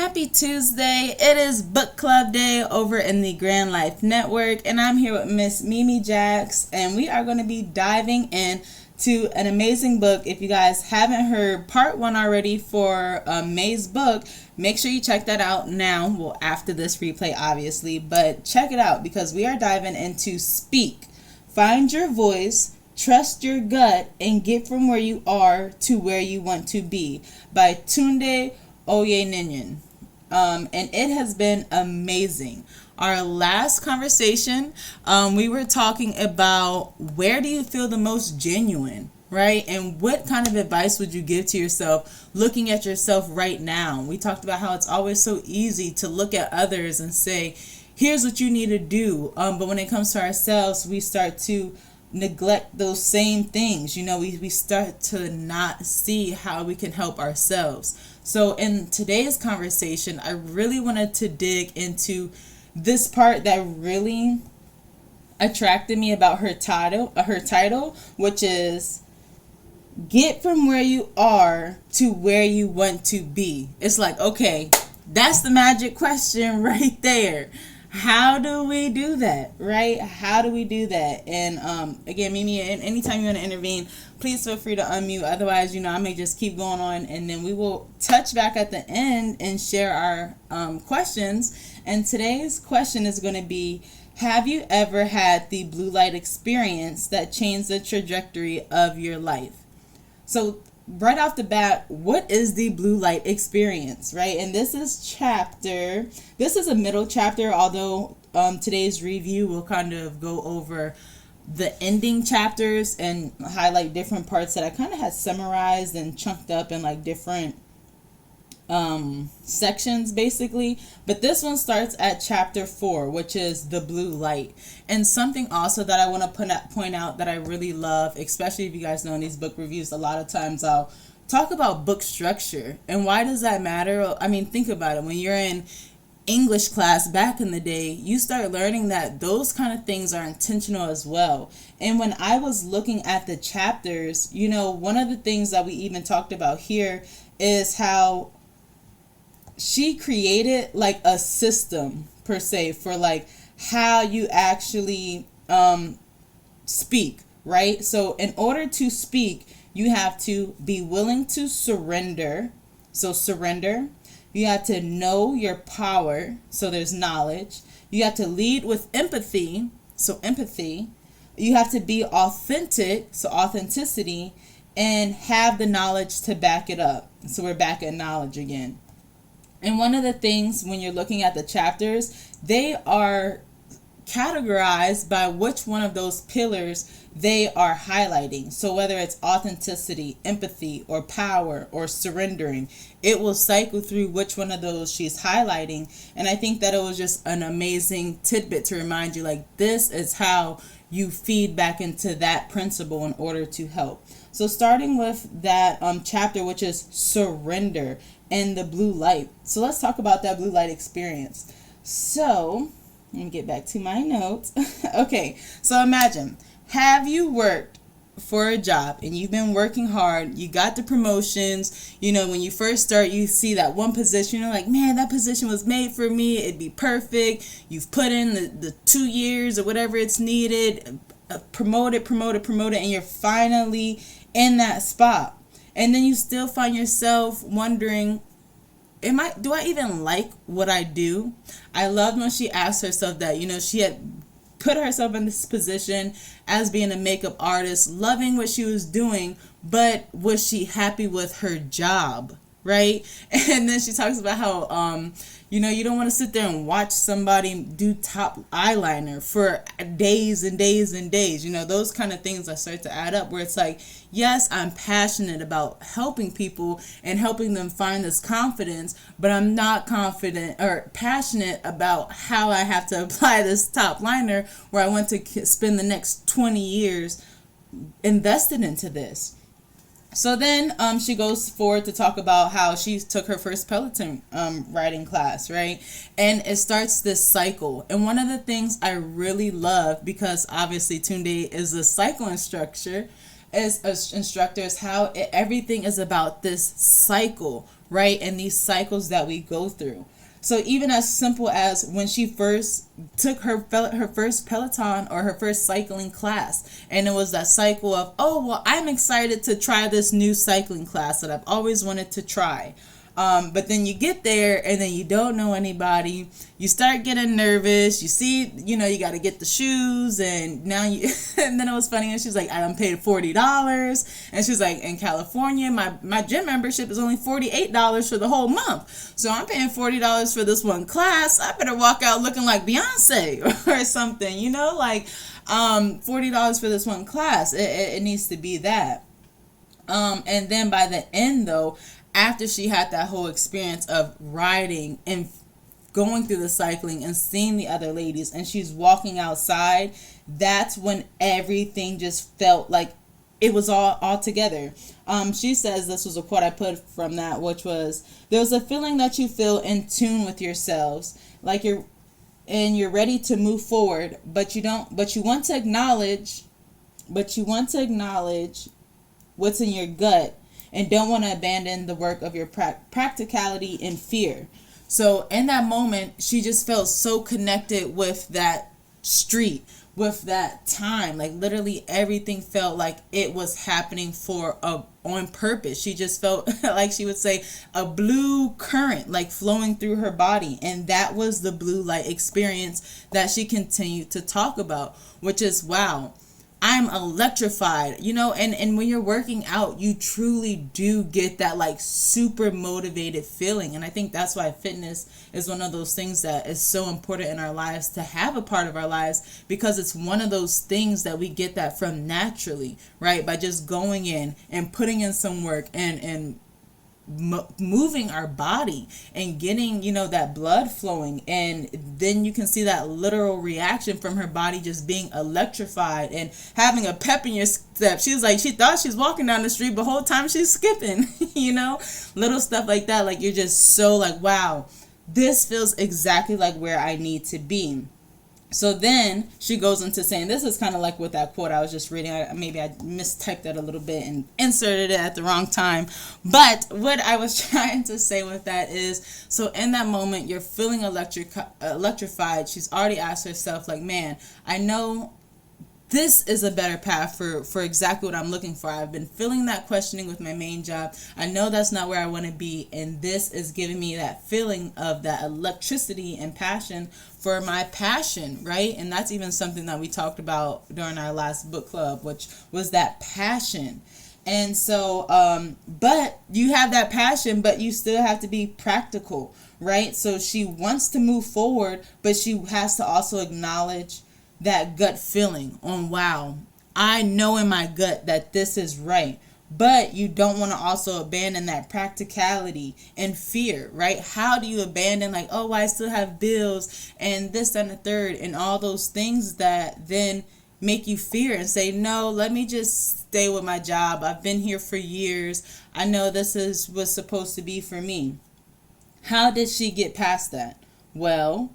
Happy Tuesday. It is book club day over in the Grand Life Network, and I'm here with Miss Mimi Jax, and we are going to be diving in to an amazing book. If you guys haven't heard part one already for May's book, make sure you check that out now. Well, after this replay, obviously, but check it out because we are diving into Speak. Find your voice, trust your gut, and get from where you are to where you want to be by Tunde Oyeneyin. And it has been amazing. Our last conversation, we were talking about where do you feel the most genuine, right? And what kind of advice would you give to yourself looking at yourself right now? We talked about how it's always so easy to look at others and say, here's what you need to do. But when it comes to ourselves, we start to neglect those same things. We start to not see how we can help ourselves. So in today's conversation, I really wanted to dig into this part that really attracted me about her title, which is get from where you are to where you want to be. It's like, okay, that's the magic question right there. How do we do that, right? How do we do that? And again, Mimi, anytime you want to intervene, please feel free to unmute. Otherwise, I may just keep going on, and then we will touch back at the end and share our questions. And today's question is going to be, have you ever had the blue light experience that changed the trajectory of your life? So right off the bat, what is the blue light experience, right? And this is a middle chapter, although today's review will kind of go over the ending chapters and highlight different parts that I kind of had summarized and chunked up in like different sections basically. But this one starts at chapter 4, which is the blue light. And something also that I want to point out that I really love, especially if you guys know in these book reviews, a lot of times I'll talk about book structure. And why does that matter? I mean, think about it. When you're in English class back in the day, you start learning that those kind of things are intentional as well. And when I was looking at the chapters, one of the things that we even talked about here is how she created like a system per se for like how you actually speak, right? So in order to speak, you have to be willing to surrender. So surrender. You have to know your power. So there's knowledge. You have to lead with empathy. So empathy. You have to be authentic. So authenticity. And have the knowledge to back it up. So we're back at knowledge again. And one of the things when you're looking at the chapters, they are categorized by which one of those pillars they are highlighting. So whether it's authenticity, empathy, or power, or surrendering, it will cycle through which one of those she's highlighting. And I think that it was just an amazing tidbit to remind you, like, this is how you feed back into that principle in order to help. So starting with that chapter, which is surrender and the blue light. So let's talk about that blue light experience. So let me get back to my notes. Okay, so imagine, have you worked for a job and you've been working hard, you got the promotions, when you first start, you see that one position, you're like, man, that position was made for me, it'd be perfect. You've put in the 2 years or whatever it's needed, promoted, and you're finally in that spot. And then you still find yourself wondering, do I even like what I do? I loved when she asked herself that. She had put herself in this position as being a makeup artist, loving what she was doing, but was she happy with her job, right? And then she talks about how, you don't want to sit there and watch somebody do top eyeliner for days and days and days. Those kind of things that start to add up where it's like, yes, I'm passionate about helping people and helping them find this confidence, but I'm not confident or passionate about how I have to apply this top liner where I want to spend the next 20 years invested into this. So then she goes forward to talk about how she took her first Peleton riding class, right? And it starts this cycle. And one of the things I really love, because obviously Tunde is a cycle instructor, is how everything is about this cycle, right? And these cycles that we go through. So even as simple as when she first took her first Peloton or her first cycling class, and it was that cycle of, oh, well, I'm excited to try this new cycling class that I've always wanted to try. But then you get there and then you don't know anybody. You start getting nervous. You see, you got to get the shoes, and now you. And then it was funny, and she's like, "I done paid $40," and she's like, "In California, my gym membership is only $48 for the whole month. So I'm paying $40 for this one class. I better walk out looking like Beyonce or something, like $40 for this one class. It needs to be that." And then by the end, though, after she had that whole experience of riding and going through the cycling and seeing the other ladies, and she's walking outside, that's when everything just felt like it was all together. She says, this was a quote I put from that, which was, "There's a feeling that you feel in tune with yourselves, like you're ready to move forward, but you want to acknowledge what's in your gut, and don't want to abandon the work of your practicality in fear." So in that moment, she just felt so connected with that street, with that time. Like literally everything felt like it was happening on purpose. She just felt like, she would say, a blue current like flowing through her body. And that was the blue light experience that she continued to talk about, which is, wow, I'm electrified, and when you're working out, you truly do get that like super motivated feeling. And I think that's why fitness is one of those things that is so important in our lives to have a part of our lives, because it's one of those things that we get that from naturally, right? By just going in and putting in some work and moving our body and getting that blood flowing, and then you can see that literal reaction from her body just being electrified and having a pep in your step. She was like, she thought she's walking down the street, but the whole time she's skipping. Little stuff like that. Like, you're just so like, wow, this feels exactly like where I need to be. So then she goes into saying, this is kind of like with that quote I was just reading. Maybe I mistyped that a little bit and inserted it at the wrong time. But what I was trying to say with that is, so in that moment, you're feeling electrified. She's already asked herself, like, man, I know this is a better path for exactly what I'm looking for. I've been feeling that questioning with my main job. I know that's not where I want to be. And this is giving me that feeling of that electricity and passion for my passion, right? And that's even something that we talked about during our last book club, which was that passion. And so, but you have that passion, but you still have to be practical, right? So she wants to move forward, but she has to also acknowledge that gut feeling on, wow, I know in my gut that this is right. But you don't want to also abandon that practicality and fear, right? How do you abandon, like, oh, I still have bills and this and the third and all those things that then make you fear and say, no, let me just stay with my job. I've been here for years. I know this is what's supposed to be for me. How did she get past that? Well,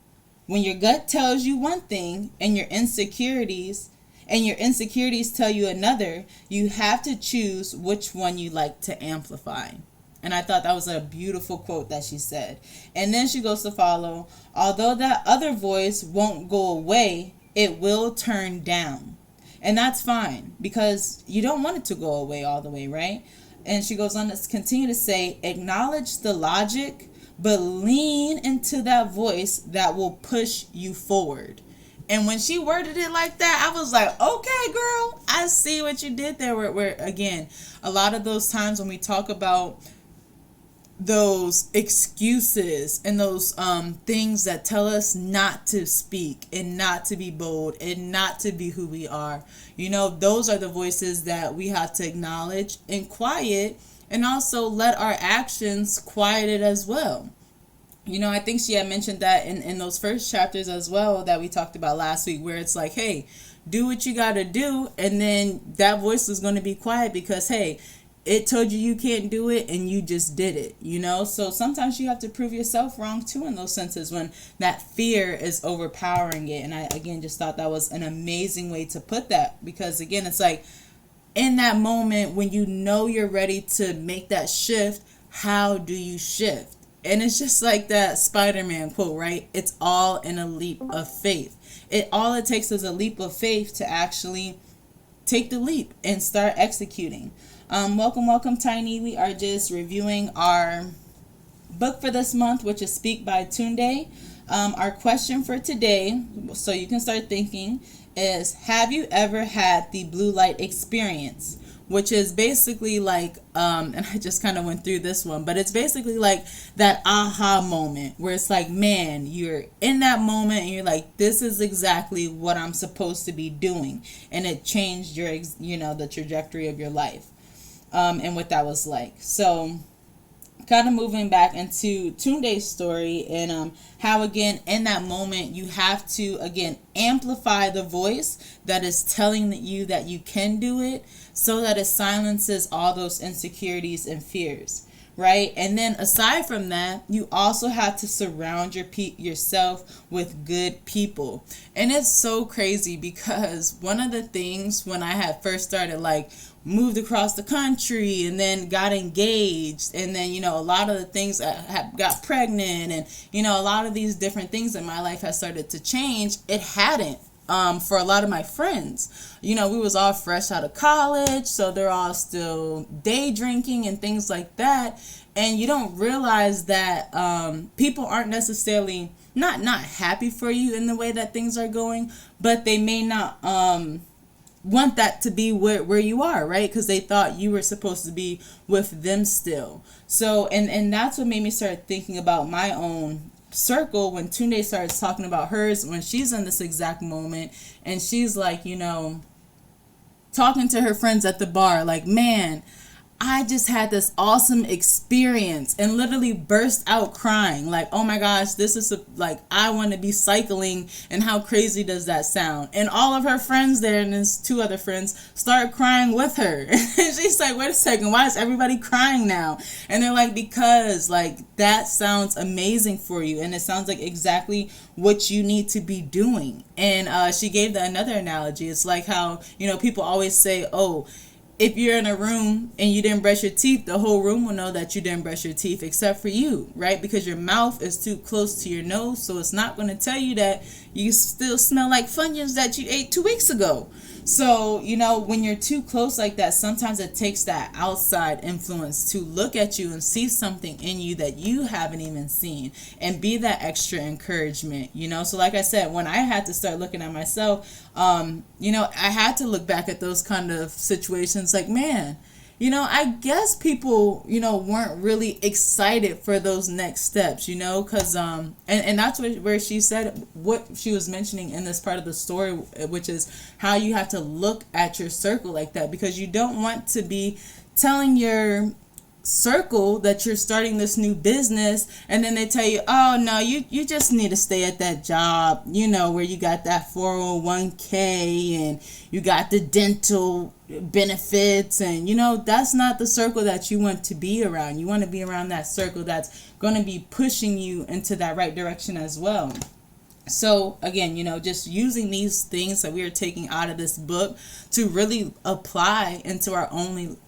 when your gut tells you one thing and your insecurities tell you another, you have to choose which one you like to amplify. And I thought that was a beautiful quote that she said. And then she goes to follow, although that other voice won't go away, it will turn down. And that's fine, because you don't want it to go away all the way, right? And she goes on to continue to say, acknowledge the logic, but lean into that voice that will push you forward. And when she worded it like that, I was like, okay, girl, I see what you did there. Where again, a lot of those times when we talk about those excuses and those things that tell us not to speak and not to be bold and not to be who we are, those are the voices that we have to acknowledge and quiet, and also let our actions quiet it as well. I think she had mentioned that in those first chapters as well that we talked about last week, where it's like, hey, do what you got to do. And then that voice is going to be quiet because, hey, it told you can't do it and you just did it, So sometimes you have to prove yourself wrong too in those senses when that fear is overpowering it. And I, again, just thought that was an amazing way to put that, because again, it's like in that moment when you're ready to make that shift, how do you shift? And it's just like that Spider-Man quote, right? It's all in a leap of faith. All it takes is a leap of faith to actually take the leap and start executing. Welcome, Tiny. We are just reviewing our book for this month, which is Speak by Tunde. Our question for today, so you can start thinking, is have you ever had the blue light experience? Which is basically like, and I just kind of went through this one, but it's basically like that aha moment where it's like, man, you're in that moment and you're like, this is exactly what I'm supposed to be doing. And it changed your, the trajectory of your life, and what that was like. So kind of moving back into Tunde's story and how, again, in that moment, you have to, again, amplify the voice that is telling you that you can do it so that it silences all those insecurities and fears, right? And then aside from that, you also have to surround yourself with good people. And it's so crazy because one of the things when I had first started, like, moved across the country and then got engaged and then, a lot of the things I got pregnant and, a lot of these different things in my life has started to change. It hadn't. For a lot of my friends, we was all fresh out of college, so they're all still day drinking and things like that. And you don't realize that people aren't necessarily not happy for you in the way that things are going, but they may not want that to be where you are, right? Because they thought you were supposed to be with them still. So, and that's what made me start thinking about my own circle when Tunde starts talking about hers, when she's in this exact moment and she's like, talking to her friends at the bar, like, man, I just had this awesome experience, and literally burst out crying like, oh my gosh, this is I want to be cycling, and how crazy does that sound? And all of her friends there, and there's two other friends, start crying with her. And she's like, wait a second, why is everybody crying now? And they're like, because that sounds amazing for you, and it sounds like exactly what you need to be doing. And she gave another analogy. It's like how, people always say, oh, if you're in a room and you didn't brush your teeth, the whole room will know that you didn't brush your teeth except for you, right? Because your mouth is too close to your nose, so it's not going to tell you that you still smell like Funyuns that you ate 2 weeks ago. So, when you're too close like that, sometimes it takes that outside influence to look at you and see something in you that you haven't even seen and be that extra encouragement, So like I said, when I had to start looking at myself, I had to look back at those kind of situations like, man, I guess people, weren't really excited for those next steps, because, and that's where she said what she was mentioning in this part of the story, which is how you have to look at your circle like that, because you don't want to be telling your circle that you're starting this new business and then they tell you, oh no, you just need to stay at that job, where you got that 401k and you got the dental benefits, and that's not the circle that you want to be around. You want to be around that circle that's going to be pushing you into that right direction as well. So again, just using these things that we are taking out of this book to really apply into our own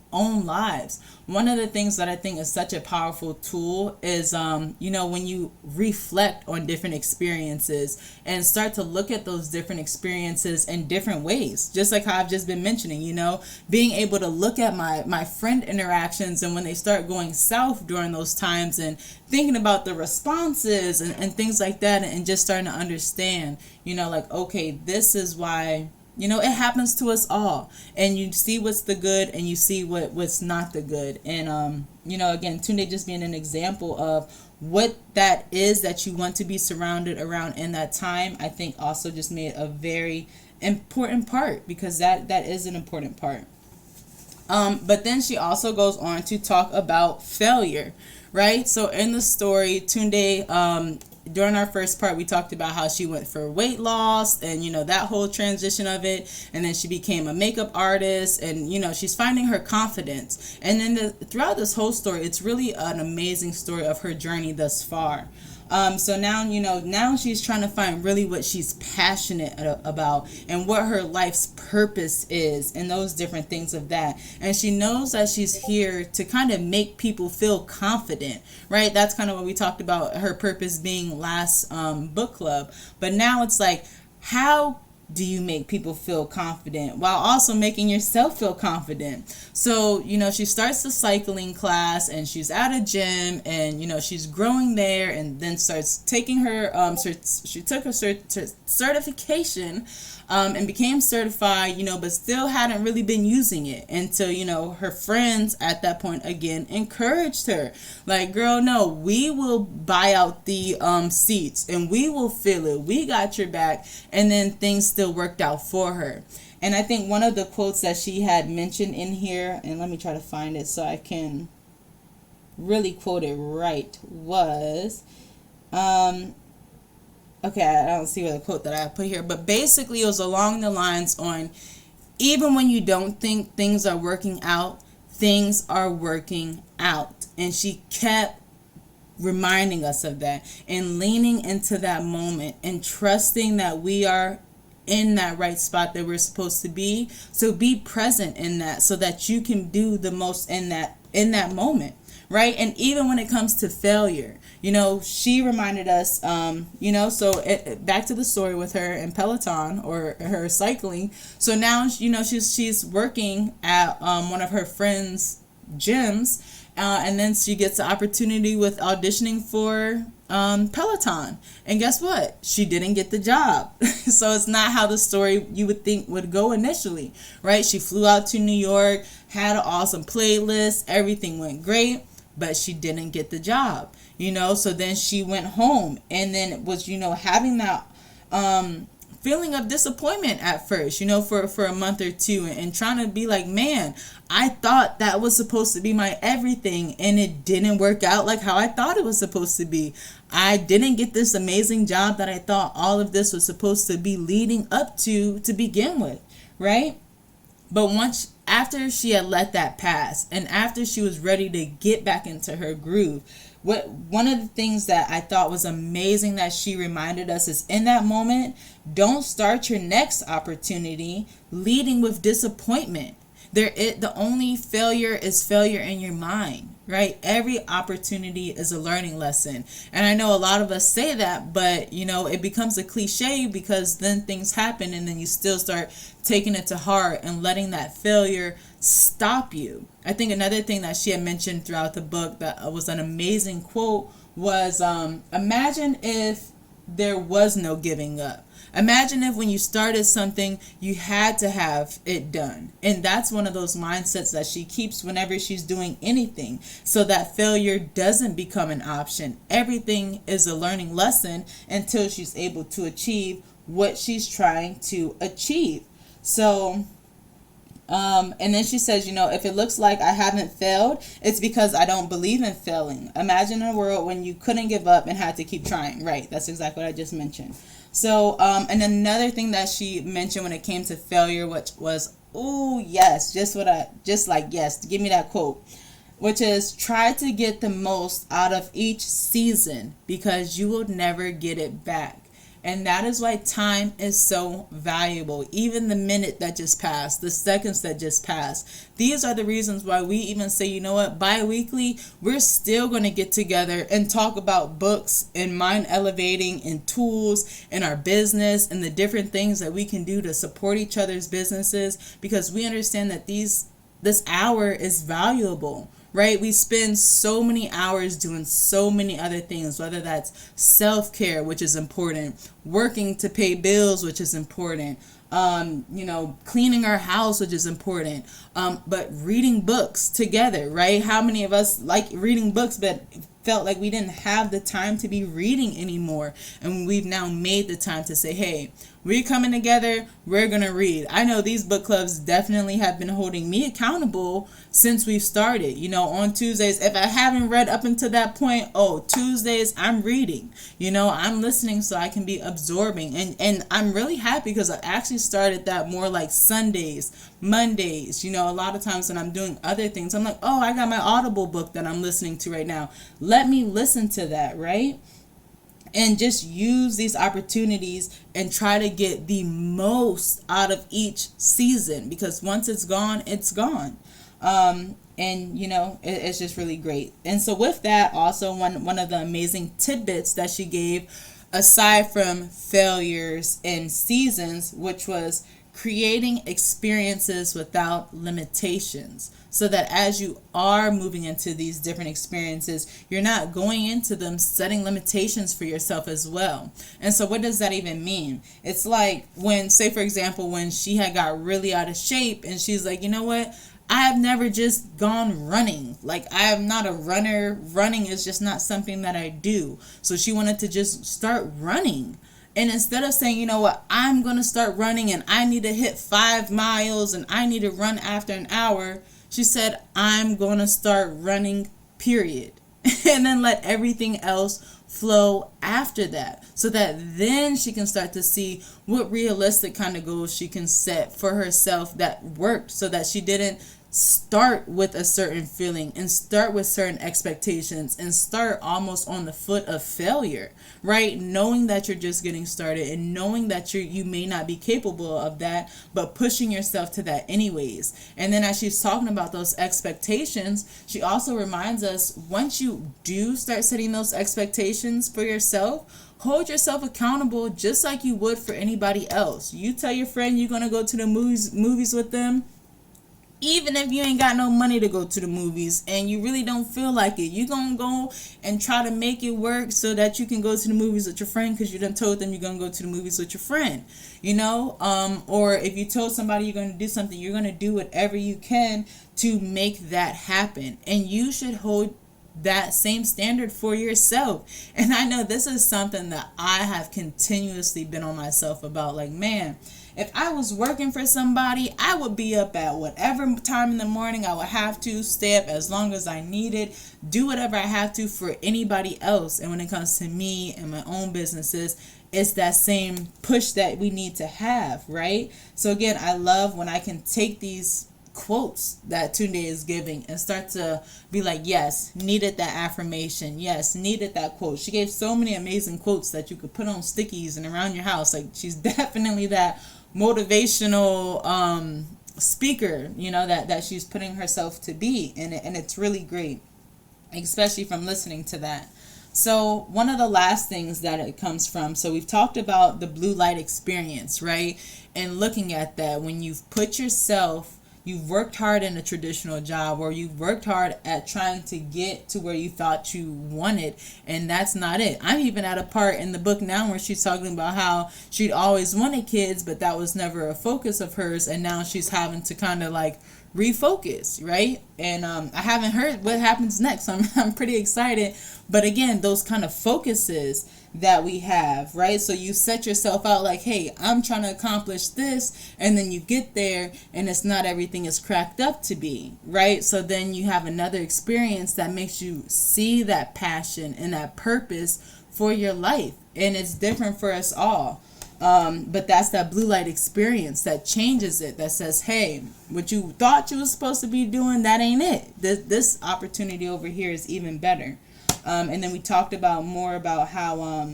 lives. One of the things that I think is such a powerful tool is, when you reflect on different experiences and start to look at those different experiences in different ways, just like how I've just been mentioning, being able to look at my friend interactions and when they start going south during those times and thinking about the responses and things like that, and just starting to understand, okay, this is why, it happens to us all, and you see what's the good and you see what's not the good. And, again, Tunde just being an example of what that is that you want to be surrounded around in that time, I think also just made a very important part, because that is an important part. But then she also goes on to talk about failure, right? So in the story, Tunde, during our first part, we talked about how she went for weight loss and, that whole transition of it. And then she became a makeup artist and, she's finding her confidence. And then throughout this whole story, it's really an amazing story of her journey thus far. So now, now she's trying to find really what she's passionate about and what her life's purpose is and those different things of that. And she knows that she's here to kind of make people feel confident, right? That's kind of what we talked about her purpose being last book club. But now it's like, how do you make people feel confident while also making yourself feel confident? So, she starts the cycling class and she's at a gym and, she's growing there, and then starts taking her, she took her certification and became certified, but still hadn't really been using it until, her friends at that point again encouraged her. Like, girl, no, we will buy out the seats and we will fill it. We got your back. And then things still worked out for her. And I think one of the quotes that she had mentioned in here, and let me try to find it so I can really quote it right, was, okay, I don't see where the quote that I put here, but basically it was along the lines on, even when you don't think things are working out, things are working out. And she kept reminding us of that and leaning into that moment and trusting that we are in that right spot that we're supposed to be. So be present in that so that you can do the most in that moment, right? And even when it comes to failure, she reminded us, so back to the story with her and Peleton or her cycling. So now, she's working at one of her friends' gyms, and then she gets the opportunity with auditioning for Peleton. And guess what? She didn't get the job. So it's not how the story you would think would go initially, right? She flew out to New York, had an awesome playlist, everything went great, but she didn't get the job, So then she went home and then was, having that feeling of disappointment at first, for a month or two, and trying to be like, man, I thought that was supposed to be my everything and it didn't work out like how I thought it was supposed to be. I didn't get this amazing job that I thought all of this was supposed to be leading up to begin with, right? But after she had let that pass and after she was ready to get back into her groove, one of the things that I thought was amazing that she reminded us is, in that moment, don't start your next opportunity leading with disappointment. The only failure is failure in your mind, right? Every opportunity is a learning lesson. And I know a lot of us say that, but it becomes a cliche because then things happen and then you still start taking it to heart and letting that failure stop you. I think another thing that she had mentioned throughout the book that was an amazing quote was, imagine if there was no giving up. Imagine if when you started something, you had to have it done. And that's one of those mindsets that she keeps whenever she's doing anything, so that failure doesn't become an option. Everything is a learning lesson until she's able to achieve what she's trying to achieve. So, and then she says, if it looks like I haven't failed, it's because I don't believe in failing. Imagine a world when you couldn't give up and had to keep trying. Right. That's exactly what I just mentioned. So, and another thing that she mentioned when it came to failure, which was, oh yes, yes, give me that quote, which is, try to get the most out of each season because you will never get it back. And that is why time is so valuable. Even the minute that just passed, the seconds that just passed. These are the reasons why we even say, bi-weekly, we're still going to get together and talk about books and mind elevating and tools in our business and the different things that we can do to support each other's businesses, because we understand that this hour is valuable. Right? We spend so many hours doing so many other things, whether that's self-care, which is important, working to pay bills, which is important, cleaning our house, which is important, but reading books together, right? How many of us like reading books, but felt like we didn't have the time to be reading anymore? And we've now made the time to say, hey, we're coming together, we're going to read. I know these book clubs definitely have been holding me accountable since we've started. On Tuesdays, if I haven't read up until that point, Tuesdays, I'm reading. I'm listening so I can be absorbing. And I'm really happy because I actually started that more like Sundays, Mondays. A lot of times when I'm doing other things, I'm like, I got my Audible book that I'm listening to right now. Let me listen to that, right? and just use these opportunities and try to get the most out of each season, because once it's gone, it's gone. And it's just really great. And so with that, also one of the amazing tidbits that she gave, aside from failures and seasons, which was creating experiences without limitations, so that as you are moving into these different experiences, you're not going into them setting limitations for yourself as well. And so what does that even mean? It's like when, say for example, when she had got really out of shape and she's like, you know what, I have never just gone running. Like, I am not a runner. Running is just not something that I do. So she wanted to just start running. And instead of saying, you know what, I'm going to start running and I need to hit 5 miles and I need to run after an hour, she said, I'm going to start running, period. And then let everything else flow after that, so that then she can start to see what realistic kind of goals she can set for herself that worked, so that she didn't start with a certain feeling and start with certain expectations and start almost on the foot of failure, right? Knowing that you're just getting started and knowing that you may not be capable of that, but pushing yourself to that anyways. And then as she's talking about those expectations, she also reminds us, once you do start setting those expectations for yourself, hold yourself accountable just like you would for anybody else. You tell your friend you're going to go to the movies with them, even if you ain't got no money to go to the movies and you really don't feel like it, you're going to go and try to make it work so that you can go to the movies with your friend, because you done told them you're going to go to the movies with your friend, or if you told somebody you're going to do something, you're going to do whatever you can to make that happen. And you should hold that same standard for yourself. And I know this is something that I have continuously been on myself about. Like, man, if I was working for somebody, I would be up at whatever time in the morning. I would have to stay up as long as I needed, do whatever I have to for anybody else. And when it comes to me and my own businesses, it's that same push that we need to have, right? So again, I love when I can take these quotes that Tunde is giving and start to be like, yes, needed that affirmation, yes, needed that quote. She gave so many amazing quotes that you could put on stickies and around your house. Like, she's definitely that motivational speaker, that she's putting herself to be, and it's really great, especially from listening to that. So one of the last things that it comes from, so we've talked about the blue light experience, right? And looking at that, when you've worked hard in a traditional job, or you've worked hard at trying to get to where you thought you wanted, and that's not it. I'm even at a part in the book now where she's talking about how she'd always wanted kids, but that was never a focus of hers, and now she's having to kind of like refocus, right? And I haven't heard what happens next. I'm pretty excited. But again, those kind of focuses that we have, right? So you set yourself out like, hey, I'm trying to accomplish this, and then you get there and it's not everything is cracked up to be, right? So then you have another experience that makes you see that passion and that purpose for your life, and it's different for us all. But that's that blue light experience that changes it, that says, hey, what you thought you were supposed to be doing, that ain't it. This opportunity over here is even better. And then we talked about how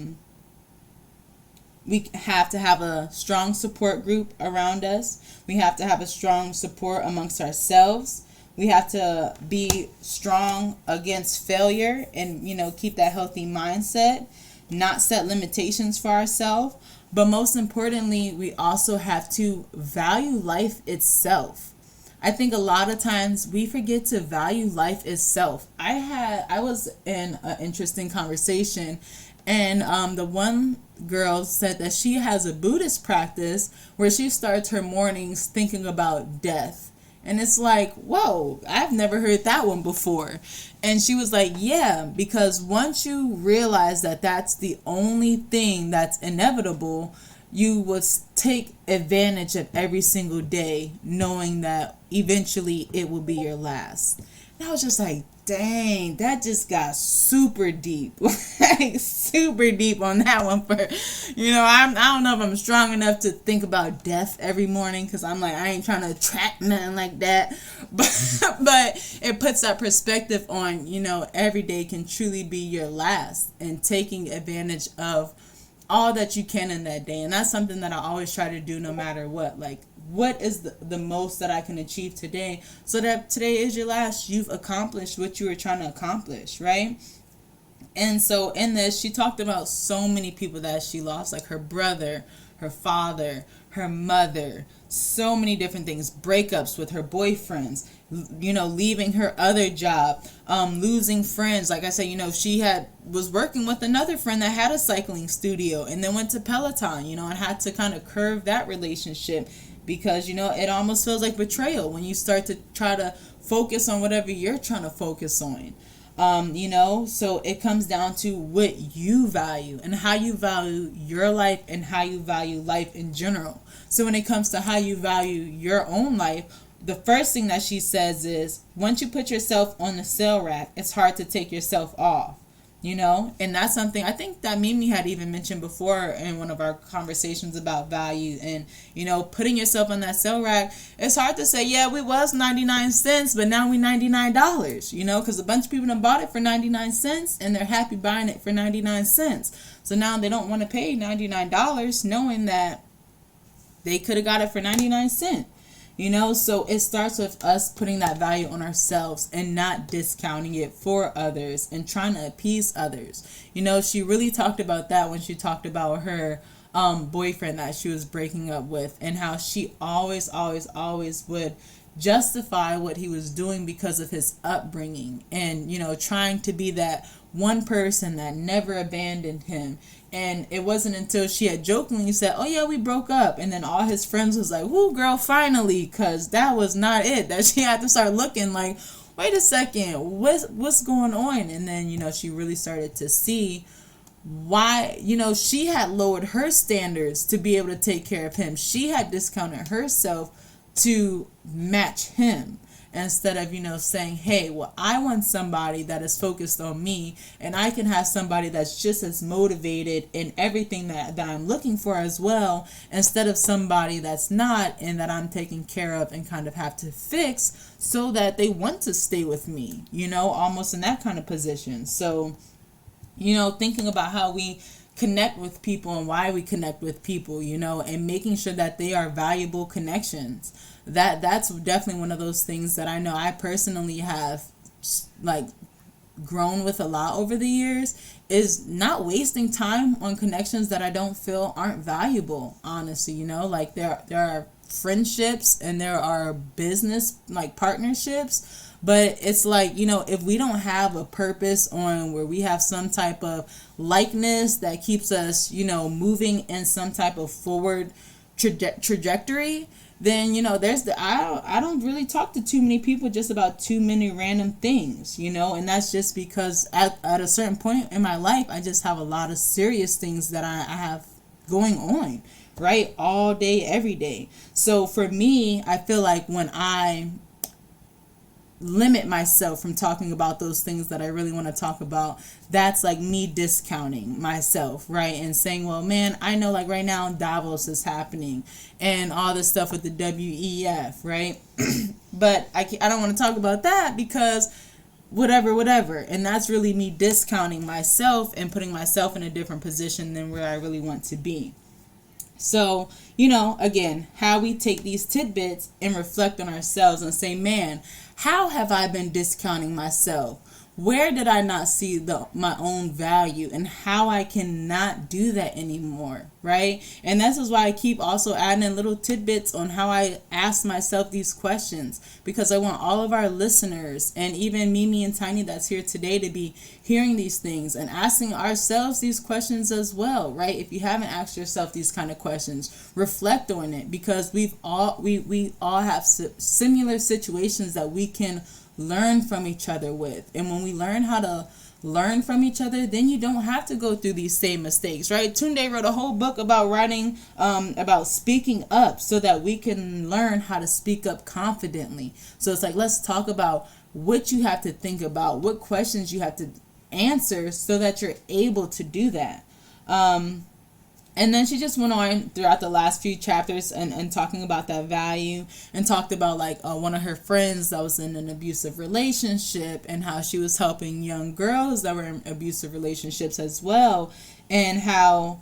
we have to have a strong support group around us. We have to have a strong support amongst ourselves. We have to be strong against failure and, keep that healthy mindset, not set limitations for ourselves. But most importantly, we also have to value life itself. I think a lot of times we forget to value life itself. I was in an interesting conversation, and the one girl said that she has a Buddhist practice where she starts her mornings thinking about death. And it's like, whoa, I've never heard that one before. And she was like, yeah, because once you realize that that's the only thing that's inevitable, you would take advantage of every single day, knowing that eventually it will be your last. And I was just like, Dang, that just got super deep. Like, super deep on that one. I don't know if I'm strong enough to think about death every morning, because I'm like, I ain't trying to attract nothing like that. But it puts that perspective on, every day can truly be your last, and taking advantage of all that you can in that day. And that's something that I always try to do no matter what. Like, what is the most that I can achieve today, so that today is your last? You've accomplished what you were trying to accomplish, right? And so in this, she talked about so many people that she lost, like her brother, her father, her mother, so many different things, breakups with her boyfriends, leaving her other job, losing friends. Like I said, she was working with another friend that had a cycling studio, and then went to Peleton, and had to kind of curve that relationship, because it almost feels like betrayal when you start to try to focus on whatever you're trying to focus on. So it comes down to what you value, and how you value your life, and how you value life in general. So when it comes to how you value your own life, the first thing that she says is, once you put yourself on the sale rack, it's hard to take yourself off. And that's something I think that Mimi had even mentioned before in one of our conversations about value. And, putting yourself on that sale rack, it's hard to say, yeah, we was 99 cents, but now we $99, because a bunch of people done bought it for 99 cents and they're happy buying it for 99 cents. So now they don't want to pay $99 knowing that they could have got it for 99 cents. So it starts with us putting that value on ourselves and not discounting it for others and trying to appease others. She really talked about that when she talked about her boyfriend that she was breaking up with, and how she always would justify what he was doing because of his upbringing, and trying to be that one person that never abandoned him. And it wasn't until she had jokingly said, oh yeah, we broke up, and then all his friends was like, whoo girl, finally, because that was not it, that she had to start looking like, wait a second, what's going on? And then she really started to see why she had lowered her standards to be able to take care of him. She had discounted herself to match him, instead of saying, hey, well, I want somebody that is focused on me, and I can have somebody that's just as motivated in everything that I'm looking for as well, instead of somebody that's not, and that I'm taking care of and kind of have to fix so that they want to stay with me, almost in that kind of position. So thinking about how we connect with people and why we connect with people, and making sure that they are valuable connections. That's definitely one of those things that I know I personally have grown with a lot over the years, is not wasting time on connections that I don't feel aren't valuable, honestly. There are friendships and there are business partnerships, but it's if we don't have a purpose on where we have some type of likeness that keeps us moving in some type of forward trajectory, then I don't really talk to too many people just about too many random things, and that's just because at a certain point in my life I just have a lot of serious things that I have going on, right, all day, every day. So for me, I feel like when I limit myself from talking about those things that I really want to talk about, that's me discounting myself, right? And saying, well, man, I know right now Davos is happening and all this stuff with the WEF, right? But I don't want to talk about that because whatever. And that's really me discounting myself and putting myself in a different position than where I really want to be. So, again, how we take these tidbits and reflect on ourselves and say, man, how have I been discounting myself? Where did I not see my own value, and how I cannot do that anymore, right? And this is why I keep also adding in little tidbits on how I ask myself these questions, because I want all of our listeners, and even Mimi and Tiny that's here today, to be hearing these things and asking ourselves these questions as well, right? If you haven't asked yourself these kind of questions, reflect on it, because we all have similar situations that we can learn from each other with. And when we learn how to learn from each other, then you don't have to go through these same mistakes, right? Tunde wrote a whole book about writing about speaking up so that we can learn how to speak up confidently. So it's let's talk about what you have to think about, what questions you have to answer so that you're able to do that. And then she just went on throughout the last few chapters and talking about that value, and talked about like one of her friends that was in an abusive relationship, and how she was helping young girls that were in abusive relationships as well, and how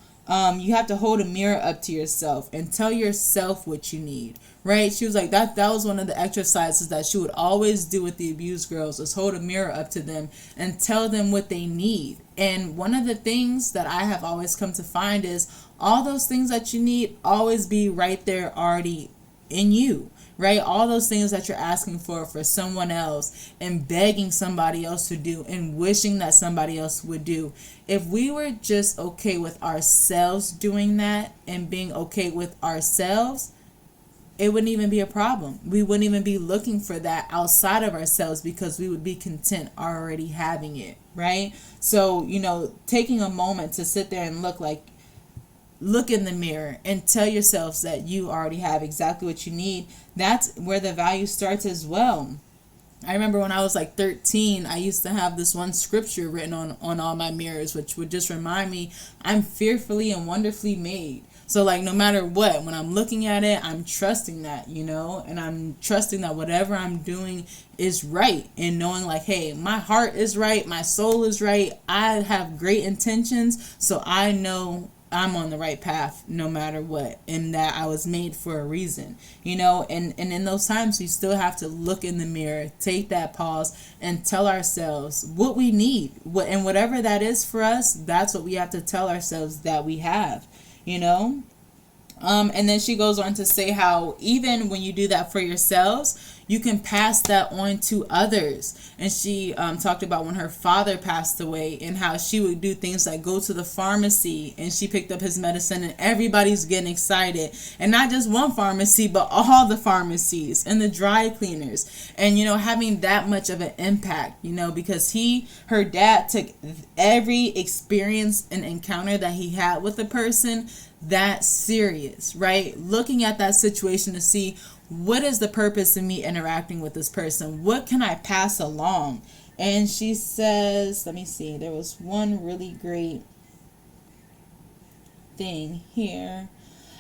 you have to hold a mirror up to yourself and tell yourself what you need, right? She was like, that was one of the exercises that she would always do with the abused girls, is hold a mirror up to them and tell them what they need. And one of the things that I have always come to find is all those things that you need always be right there already in you, right? All those things that you're asking for someone else, and begging somebody else to do, and wishing that somebody else would do. If we were just okay with ourselves doing that and being okay with ourselves, it wouldn't even be a problem. We wouldn't even be looking for that outside of ourselves, because we would be content already having it, right? So, taking a moment to sit there and look in the mirror and tell yourselves that you already have exactly what you need. That's where the value starts as well. I remember when I was like 13, I used to have this one scripture written on all my mirrors, which would just remind me I'm fearfully and wonderfully made. So like, no matter what, when I'm looking at it, I'm trusting that, and I'm trusting that whatever I'm doing is right, and knowing like, hey, my heart is right, my soul is right, I have great intentions, so I know I'm on the right path no matter what, and that I was made for a reason, and in those times we still have to look in the mirror, take that pause, and tell ourselves what we need, and whatever that is for us, that's what we have to tell ourselves that we have, and then she goes on to say how even when you do that for yourselves, you can pass that on to others. And she talked about when her father passed away, and how she would do things like go to the pharmacy, and she picked up his medicine, and everybody's getting excited. And not just one pharmacy, but all the pharmacies and the dry cleaners. And, having that much of an impact, because her dad took every experience and encounter that he had with a person that serious, right? Looking at that situation to see, what is the purpose of me interacting with this person? What can I pass along? And she says, let me see, there was one really great thing here,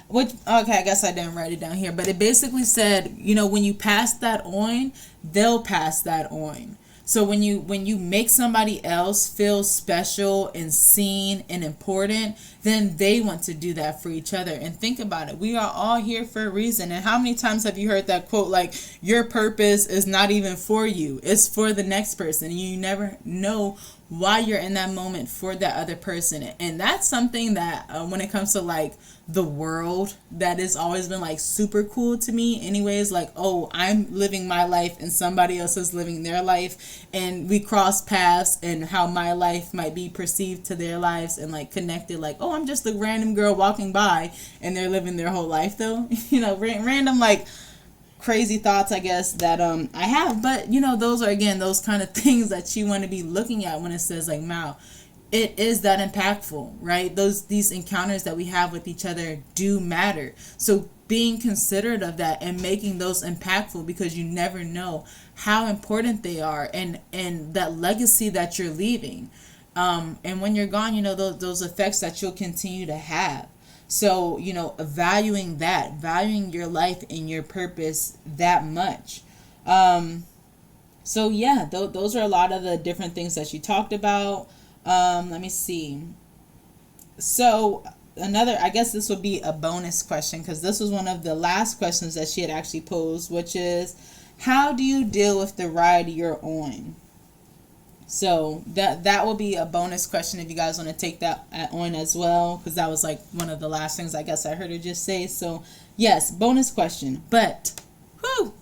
which, okay, I guess I didn't write it down here, but it basically said, when you pass that on, they'll pass that on. So when you make somebody else feel special and seen and important, then they want to do that for each other. And think about it. We are all here for a reason. And how many times have you heard that quote, like, your purpose is not even for you, it's for the next person. And you never know why you're in that moment for that other person. And that's something that when it comes to like the world, that has always been like super cool to me anyways. Like, oh, I'm living my life and somebody else is living their life, and we cross paths, and how my life might be perceived to their lives, and like connected, like, oh, I'm just a random girl walking by, and they're living their whole life though. Random like crazy thoughts, I guess, that I have. But those are, again, those kind of things that you want to be looking at when it says like, wow, it is that impactful, right? These encounters that we have with each other do matter. So being considerate of that and making those impactful, because you never know how important they are, and that legacy that you're leaving, and when you're gone, those effects that you'll continue to have. So, valuing your life and your purpose that much. So yeah, those are a lot of the different things that she talked about. Let me see. So another, I guess this would be a bonus question, because this was one of the last questions that she had actually posed, which is, how do you deal with the ride you're on? So that will be a bonus question if you guys want to take that on as well, because that was like one of the last things I guess I heard her just say. So yes, bonus question. But whew,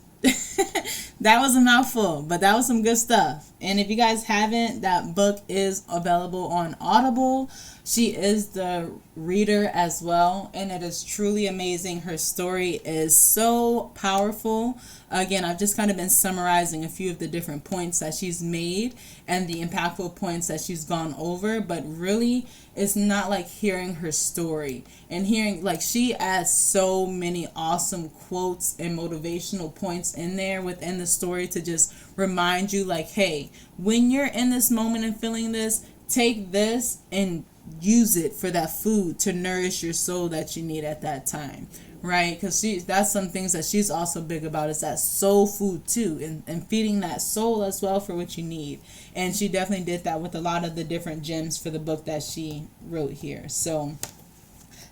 that was a mouthful, but that was some good stuff. And if you guys haven't, that book is available on Audible. She is the reader as well, and it is truly amazing. Her story is so powerful. Again, I've just kind of been summarizing a few of the different points that she's made and the impactful points that she's gone over, but really it's not like hearing her story and hearing, like, she adds so many awesome quotes and motivational points in there within the story to just remind you like, hey, when you're in this moment and feeling this, take this and use it for that food to nourish your soul that you need at that time, right? Because that's some things that she's also big about, is that soul food too, and feeding that soul as well for what you need. And she definitely did that with a lot of the different gems for the book that she wrote here. So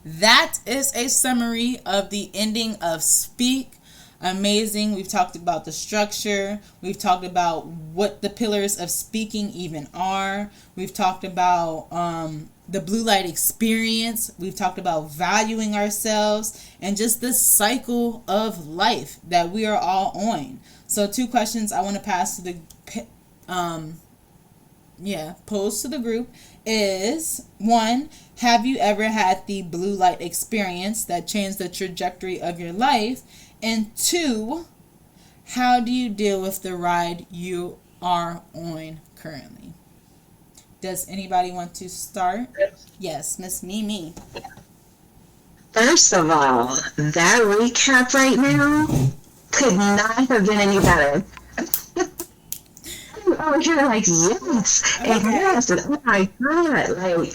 that is a summary of the ending of Speak. Amazing. We've talked about the structure. We've talked about what the pillars of speaking even are. We've talked about the blue light experience. We've talked about valuing ourselves and just this cycle of life that we are all on. So 2 questions I want to pass to the pose to the group is, 1, have you ever had the blue light experience that changed the trajectory of your life? And 2, how do you deal with the ride you are on currently? Does anybody want to start? Yes, Miss Mimi. First of all, that recap right now could not have been any better. Oh, you're like, yes, and yes, and oh my God, like,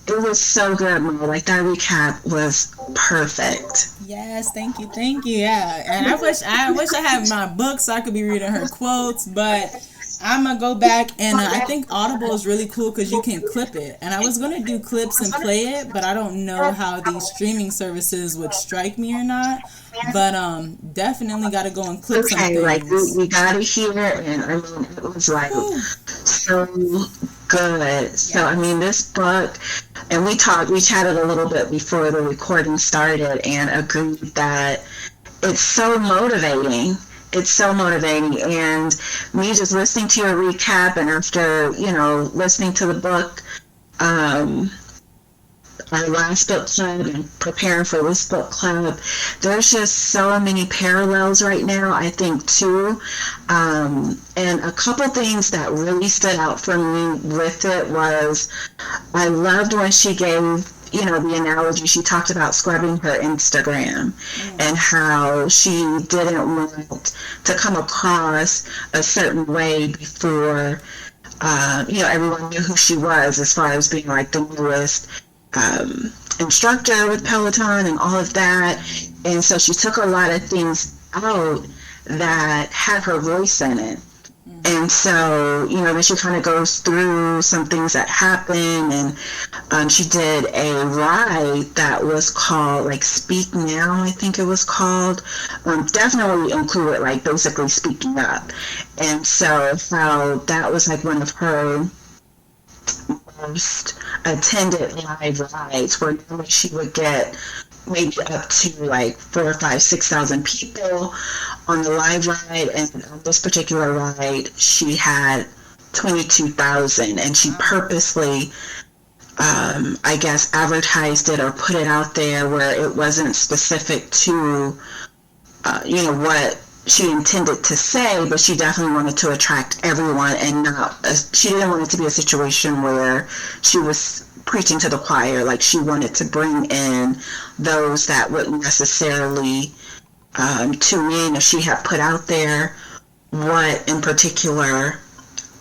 it was so good, Mo. Like, that recap was perfect. Yes, thank you, yeah. And I wish I had my book so I could be reading her quotes, but I'm gonna go back and I think Audible is really cool because you can clip it. And I was gonna do clips and play it, but I don't know how these streaming services would strike me or not. But definitely got to go and clip some things. Like we got to hear it, and I mean it was like so good. So I mean this book, and we chatted a little bit before the recording started, and agreed that it's so motivating. It's so motivating, and me just listening to your recap, and after listening to the book, our last book club and preparing for this book club, there's just so many parallels right now, I think, too. And a couple things that really stood out for me with it was, I loved when she gave, the analogy, she talked about scrubbing her Instagram and how she didn't want to come across a certain way before, everyone knew who she was, as far as being like the newest instructor with Peleton and all of that. And so she took a lot of things out that had her voice in it. And so, then she kind of goes through some things that happened, and she did a ride that was called, like, Speak Now, I think it was called. Definitely included, like, basically speaking up. And so how that was, like, one of her most attended live rides, where normally she would get maybe up to like 4,000, 5,000, 6,000 people on the live ride, and on this particular ride she had 22,000, and she purposely I guess advertised it or put it out there where it wasn't specific to what she intended to say, but she definitely wanted to attract everyone, and she didn't want it to be a situation where she was preaching to the choir. Like, she wanted to bring in those that wouldn't necessarily tune in if she had put out there what in particular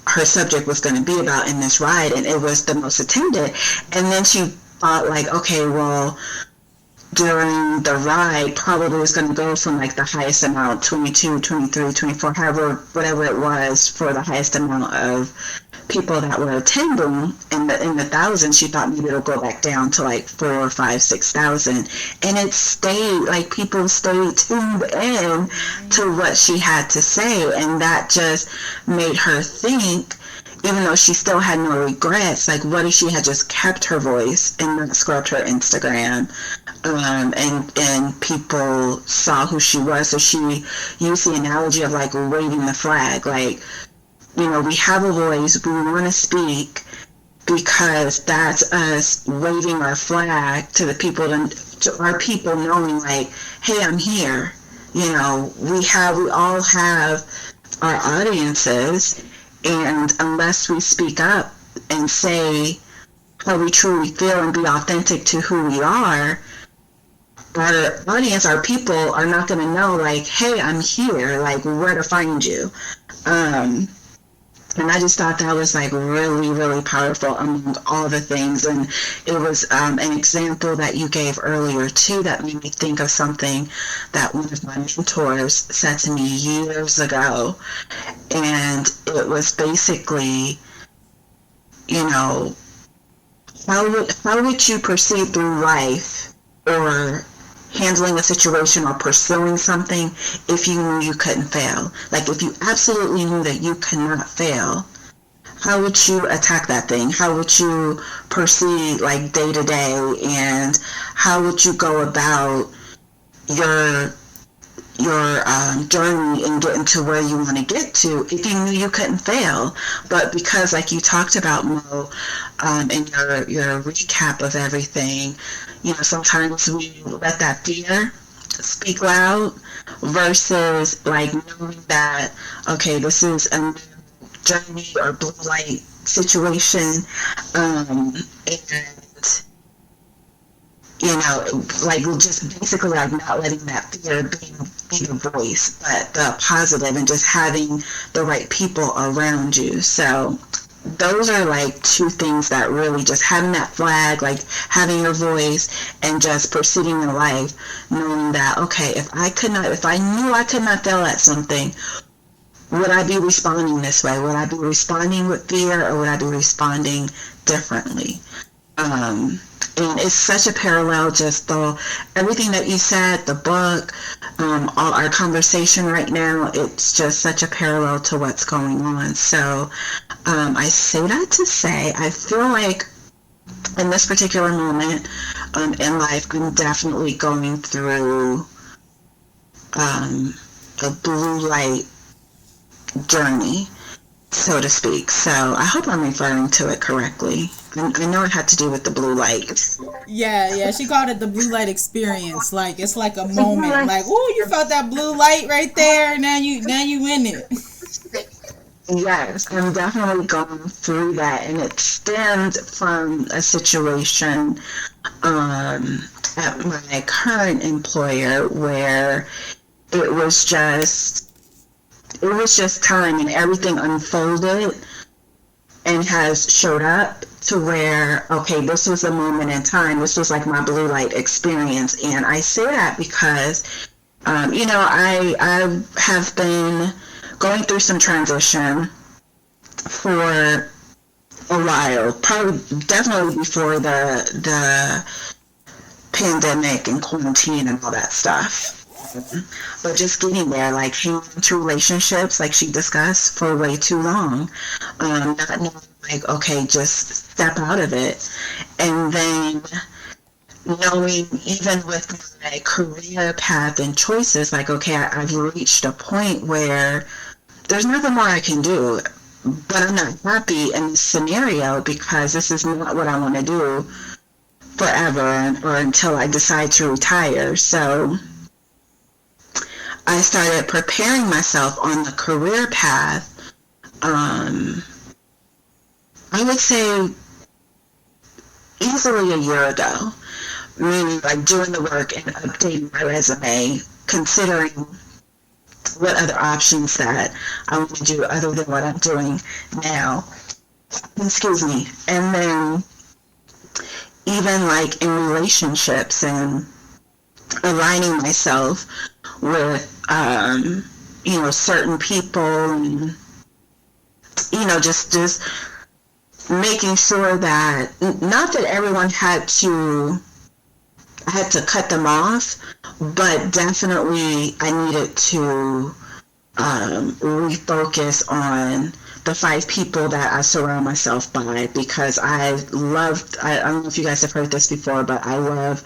her subject was going to be about in this ride, and it was the most attended. And then she thought, like, okay, well, during the ride, probably was going to go from like the highest amount, 22, 23, 24, whatever it was, for the highest amount of people that were attending in the thousands. She thought maybe it'll go back down to like 4,000, 5,000, 6,000, and it stayed, like, people stayed tuned in to what she had to say, and that just made her think, even though she still had no regrets, like, what if she had just kept her voice and not scrubbed her Instagram, and people saw who she was. So she used the analogy of like waving the flag, like, we have a voice, we want to speak, because that's us waving our flag to the people, to our people, knowing like, hey, I'm here. We all have our audiences, and unless we speak up and say how we truly feel and be authentic to who we are, our audience, our people, are not going to know, like, hey, I'm here, like, where to find you. Um, and I just thought that was like really, really powerful among all the things. And it was an example that you gave earlier too that made me think of something that one of my mentors said to me years ago. And it was basically, you know, how would you proceed through life or handling a situation or pursuing something if you knew you couldn't fail? Like if you absolutely knew that you cannot fail, how would you attack that thing? How would you proceed like day to day, and how would you go about your journey and getting to where you want to get to if you knew you couldn't fail? But because, like you talked about, Mo, in your recap of everything, you know, sometimes we let that fear speak loud versus like knowing that, okay, this is a new journey or blue light situation, and you know, like just basically like not letting that fear be the voice, but the positive, and just having the right people around you. So those are like two things that really, just having that flag, like having your voice, and just proceeding in life knowing that, okay, if I knew I could not fail at something, would I be responding this way? Would I be responding with fear, or would I be responding differently? And it's such a parallel, just though everything that you said, the book, all our conversation right now, it's just such a parallel to what's going on. So I say that to say, I feel like in this particular moment in life, I'm definitely going through a blue light journey, so to speak. So I hope I'm referring to it correctly. I know it had to do with the blue light. Yeah, she called it the blue light experience. Like it's like a moment. Like, oh, you felt that blue light right there. Now you in it. Yes, I'm definitely going through that, and it stemmed from a situation at my current employer where it was just time, and everything unfolded and has showed up to where, okay, this was a moment in time. This was like my blue light experience. And I say that because, you know, I have been going through some transition for a while, probably definitely before the pandemic and quarantine and all that stuff. But just getting there, like hanging into relationships, like she discussed, for way too long, not knowing, like, okay, just step out of it. And then knowing, even with my career path and choices, like, okay, I've reached a point where there's nothing more I can do, but I'm not happy in this scenario because this is not what I want to do forever, or until I decide to retire. So I started preparing myself on the career path, I would say easily a year ago, meaning like doing the work and updating my resume, considering what other options that I want to do other than what I'm doing now. Excuse me. And then even like in relationships and aligning myself with, you know, certain people, and, you know, just making sure that, not that everyone I had to cut them off, but definitely I needed to refocus on the 5 people that I surround myself by, because I don't know if you guys have heard this before, but I love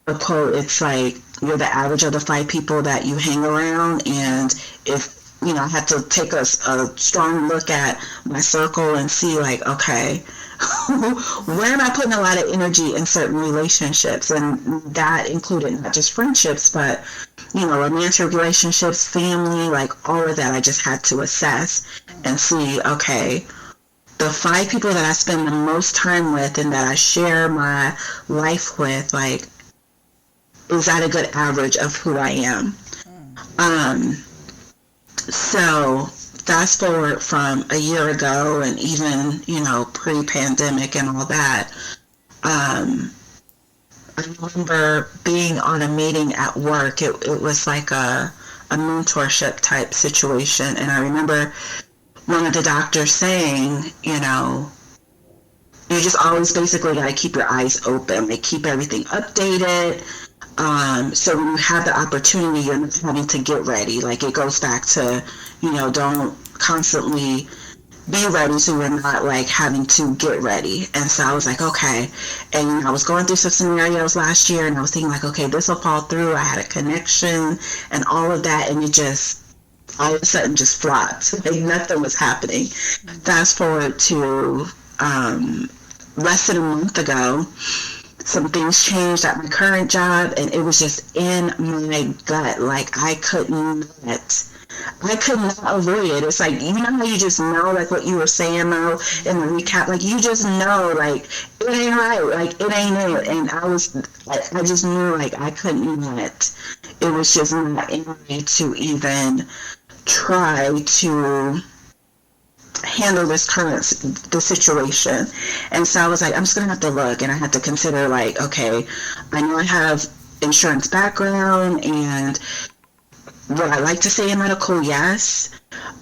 the quote. It's like, you're the average of the 5 people that you hang around. And if, you know, I had to take a strong look at my circle and see, like, okay, where am I putting a lot of energy in certain relationships? And that included not just friendships, but, you know, romantic relationships, family, like all of that. I just had to assess and see, okay, the 5 people that I spend the most time with and that I share my life with, like, is that a good average of who I am? So fast forward from a year ago and even, pre-pandemic and all that, I remember being on a meeting at work. It was like a mentorship type situation. And I remember one of the doctors saying, you just always basically got to keep your eyes open, like keep everything updated. So when you have the opportunity, you're not having to get ready. Like it goes back to, don't constantly be ready so you're not like having to get ready. And so I was like, okay. And I was going through some scenarios last year and I was thinking like, okay, this will fall through. I had a connection and all of that. And it just all of a sudden just flopped. Like nothing was happening. Fast forward to less than a month ago, some things changed at my current job and it was just in my gut. Like I could not avoid it. It's like, how you just know, like what you were saying though in the recap, like you just know, like it ain't right, like it ain't it. And I was like, I just knew like I couldn't let, it was just not in me to even try to handle the situation. And so I was like, I'm just gonna have to look, and I had to consider like, okay, I know I have insurance background and would I like to say in medical? Yes.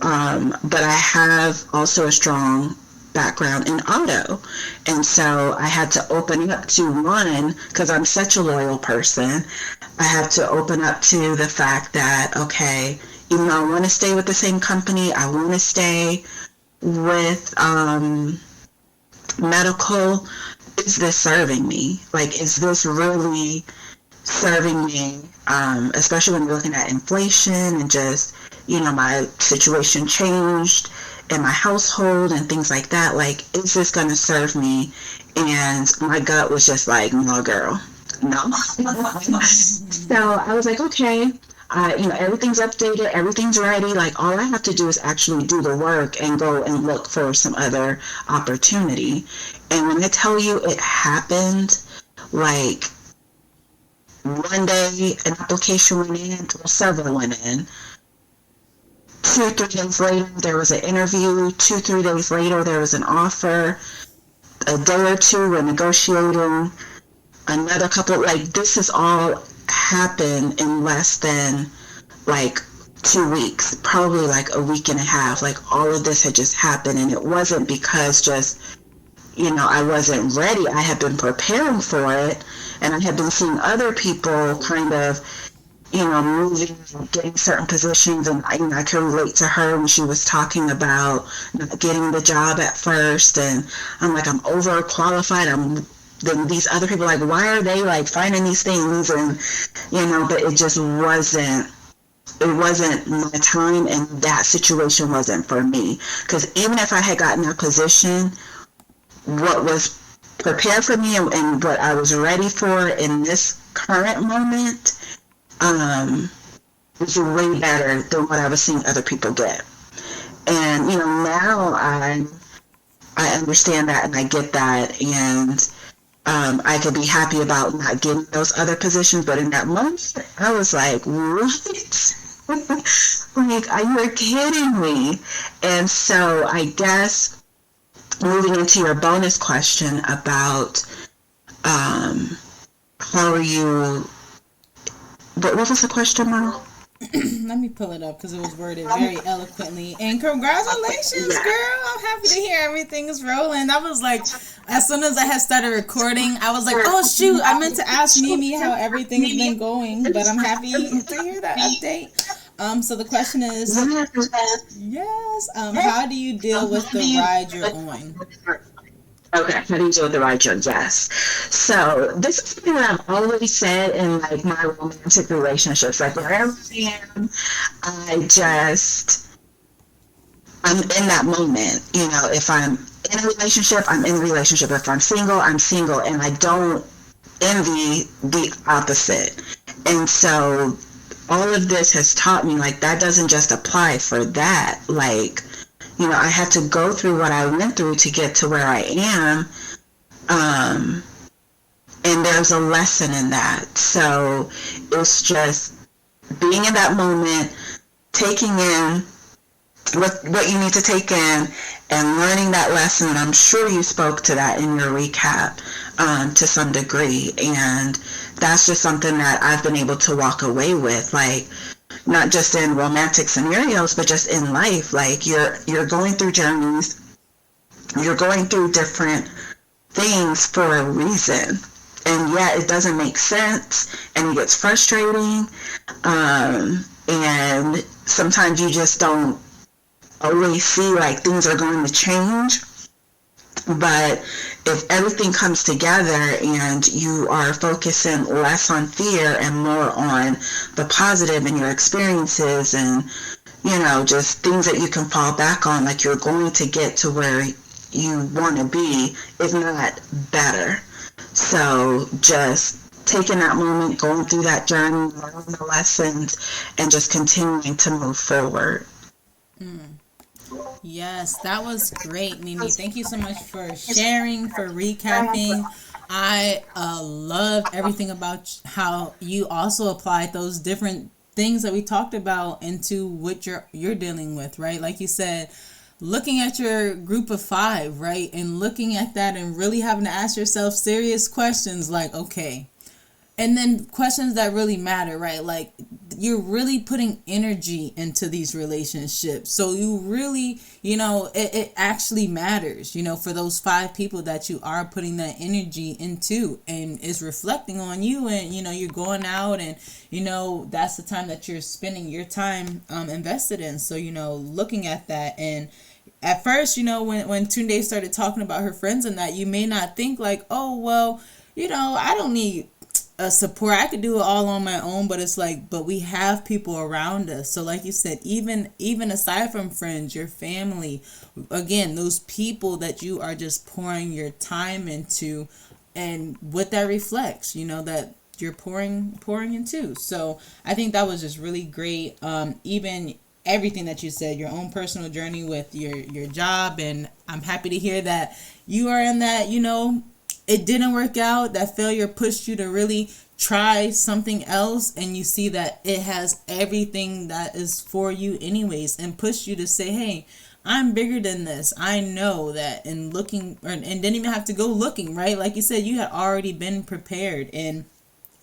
But I have also a strong background in auto. And so I had to open up to one, because I'm such a loyal person, I had to open up to the fact that, okay, even though I want to stay with the same company, I want to stay with medical, is this serving me? Like, is this really serving me, especially when you're looking at inflation and just, my situation changed in my household and things like that. Like, is this going to serve me? And my gut was just like, no, girl, no. So I was like, okay, everything's updated, everything's ready. Like, all I have to do is actually do the work and go and look for some other opportunity. And when I tell you it happened, like, one day an application went in, well, several went in. 2-3 days later, there was an interview. 2-3 days later, there was an offer. A day or two, we're negotiating. Another couple, like, this has all happened in less than, like, 2 weeks. Probably, like, a week and a half. Like, all of this had just happened, and it wasn't because just, I wasn't ready. I had been preparing for it, and I had been seeing other people kind of, moving and getting certain positions, and I could relate to her when she was talking about not getting the job at first, and I'm like, I'm overqualified. Then these other people like, why are they like finding these things? And but it just wasn't. It wasn't my time, and that situation wasn't for me. Because even if I had gotten a position, what was prepared for me and what I was ready for in this current moment was way better than what I was seeing other people get. And now I understand that and I get that, and I could be happy about not getting those other positions. But in that moment, I was like, what? Like, are you kidding me? And so I guess moving into your bonus question about how are you, what was the question, Mom? Let me pull it up because it was worded very eloquently. And congratulations, girl. I'm happy to hear everything is rolling. I was like, as soon as I had started recording, I was like, oh, shoot, I meant to ask Mimi how everything's been going, but I'm happy to hear that update. So the question is, yes, how do you deal with the ride you're on? Okay, how do you deal with the ride you're on? Yes. So this is something that I've always said in like my romantic relationships. Like wherever I am, I'm in that moment. If I'm in a relationship, I'm in a relationship. If I'm single, I'm single, and I don't envy the opposite. And so all of this has taught me like that doesn't just apply for that. Like, I had to go through what I went through to get to where I am. And there's a lesson in that. So it's just being in that moment, taking in what you need to take in and learning that lesson. I'm sure you spoke to that in your recap to some degree, and that's just something that I've been able to walk away with, like not just in romantic scenarios, but just in life. Like you're going through journeys, you're going through different things for a reason, and yet it doesn't make sense, and it gets frustrating, and sometimes you just don't always see like things are going to change. But if everything comes together and you are focusing less on fear and more on the positive in your experiences, and just things that you can fall back on, like you're going to get to where you want to be, if not better. So just taking that moment, going through that journey, learning the lessons, and just continuing to move forward. Yes, that was great, Mimi. Thank you so much for sharing, for recapping. I loved everything about how you also applied those different things that we talked about into what you're dealing with, right? Like you said, looking at your group of 5, right? And looking at that and really having to ask yourself serious questions like, okay. And then questions that really matter, right? Like you're really putting energy into these relationships. So you really, it actually matters, for those 5 people that you are putting that energy into, and it's reflecting on you, and, you're going out and, that's the time that you're spending your time invested in. So, looking at that, and at first, when Tunde started talking about her friends and that, you may not think like, oh, well, I don't need support. I could do it all on my own, but it's like, but we have people around us. So like you said, even aside from friends, your family, again, those people that you are just pouring your time into, and what that reflects, that you're pouring into. So I think that was just really great. Even everything that you said, your own personal journey with your job, and I'm happy to hear that you are in that, it didn't work out. That failure pushed you to really try something else, and you see that it has everything that is for you anyways, and pushed you to say, hey, I'm bigger than this. I know that. And looking, and didn't even have to go looking, right? Like you said, you had already been prepared. And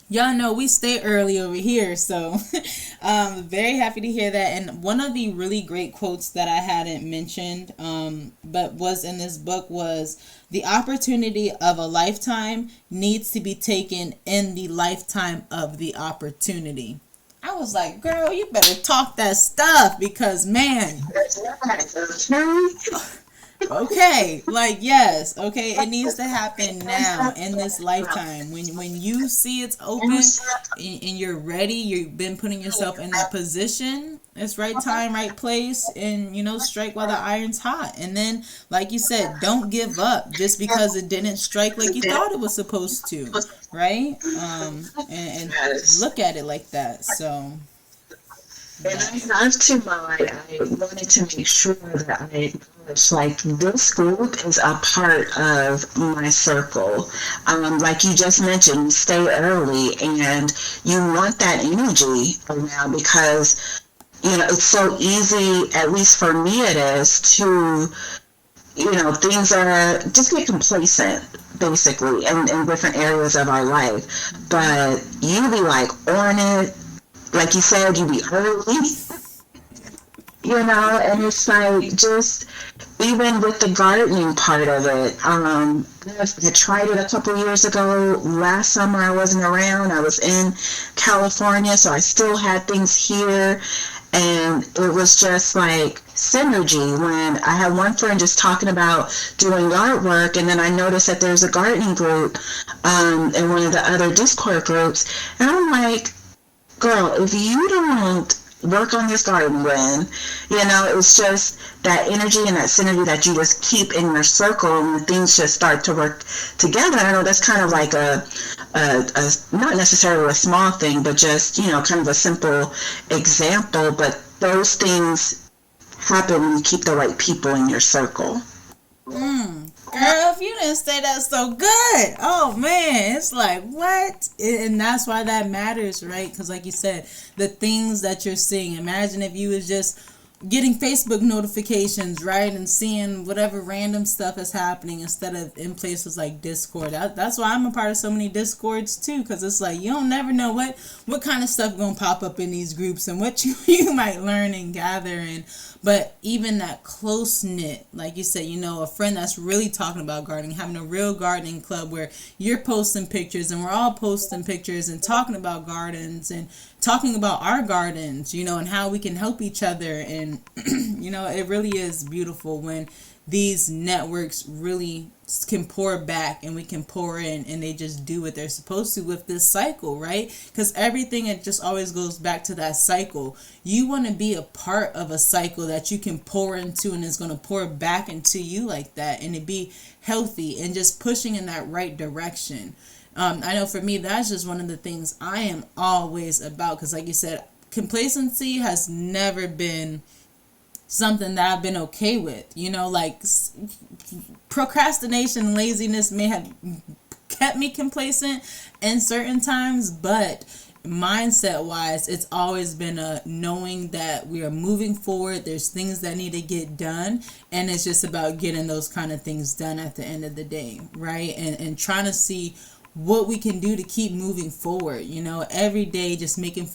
y'all know we stay early over here, so very happy to hear that. And one of the really great quotes that I hadn't mentioned, but was in this book, was the opportunity of a lifetime needs to be taken in the lifetime of the opportunity. I was like, girl, you better talk that stuff, because man, okay, like, yes, okay, it needs to happen now in this lifetime. When you see it's open and you're ready, you've been putting yourself in that position, it's right time, right place, and strike while the iron's hot. And then, like you said, don't give up just because it didn't strike like you thought it was supposed to, right? And look at it like that. So and I have to mind, I wanted to make sure that I acknowledge, like, this group is a part of my circle. Like you just mentioned, stay early, and you want that energy around, because, it's so easy, at least for me it is, to, things are, just get complacent, basically, in different areas of our life. But you be like on it, like you said, you be early, and it's like, just, even with the gardening part of it, I tried it a couple years ago. Last summer I wasn't around. I was in California, so I still had things here, and it was just like synergy when I had one friend just talking about doing yard work, and then I noticed that there's a gardening group in one of the other Discord groups, and I'm like, girl, if you don't work on this garden, when, it's just that energy and that synergy that you just keep in your circle, and things just start to work together. I know that's kind of like a not necessarily a small thing, but just, kind of a simple example, but those things happen when you keep the right people in your circle. Girl, if you didn't say that so good, oh man, it's like, what? And that's why that matters, right? Because like you said, the things that you're seeing, imagine if you was just getting Facebook notifications, right, and seeing whatever random stuff is happening instead of in places like Discord. That's why I'm a part of so many Discords too, because it's like you don't never know what kind of stuff gonna pop up in these groups and what you might learn and gather. And but even that close knit, like you said, a friend that's really talking about gardening, having a real gardening club where you're posting pictures and we're all posting pictures and talking about gardens and talking about our gardens, and how we can help each other. And, it really is beautiful when these networks really can pour back and we can pour in and they just do what they're supposed to with this cycle, right? Because everything, it just always goes back to that cycle. You want to be a part of a cycle that you can pour into and is going to pour back into you like that, and it be healthy and just pushing in that right direction. I know for me, that's just one of the things I am always about, because like you said, complacency has never been something that I've been okay with. Like procrastination and laziness may have kept me complacent in certain times, but mindset wise, it's always been a knowing that we are moving forward. There's things that need to get done, and it's just about getting those kind of things done at the end of the day, right? And trying to see what we can do to keep moving forward, every day, just making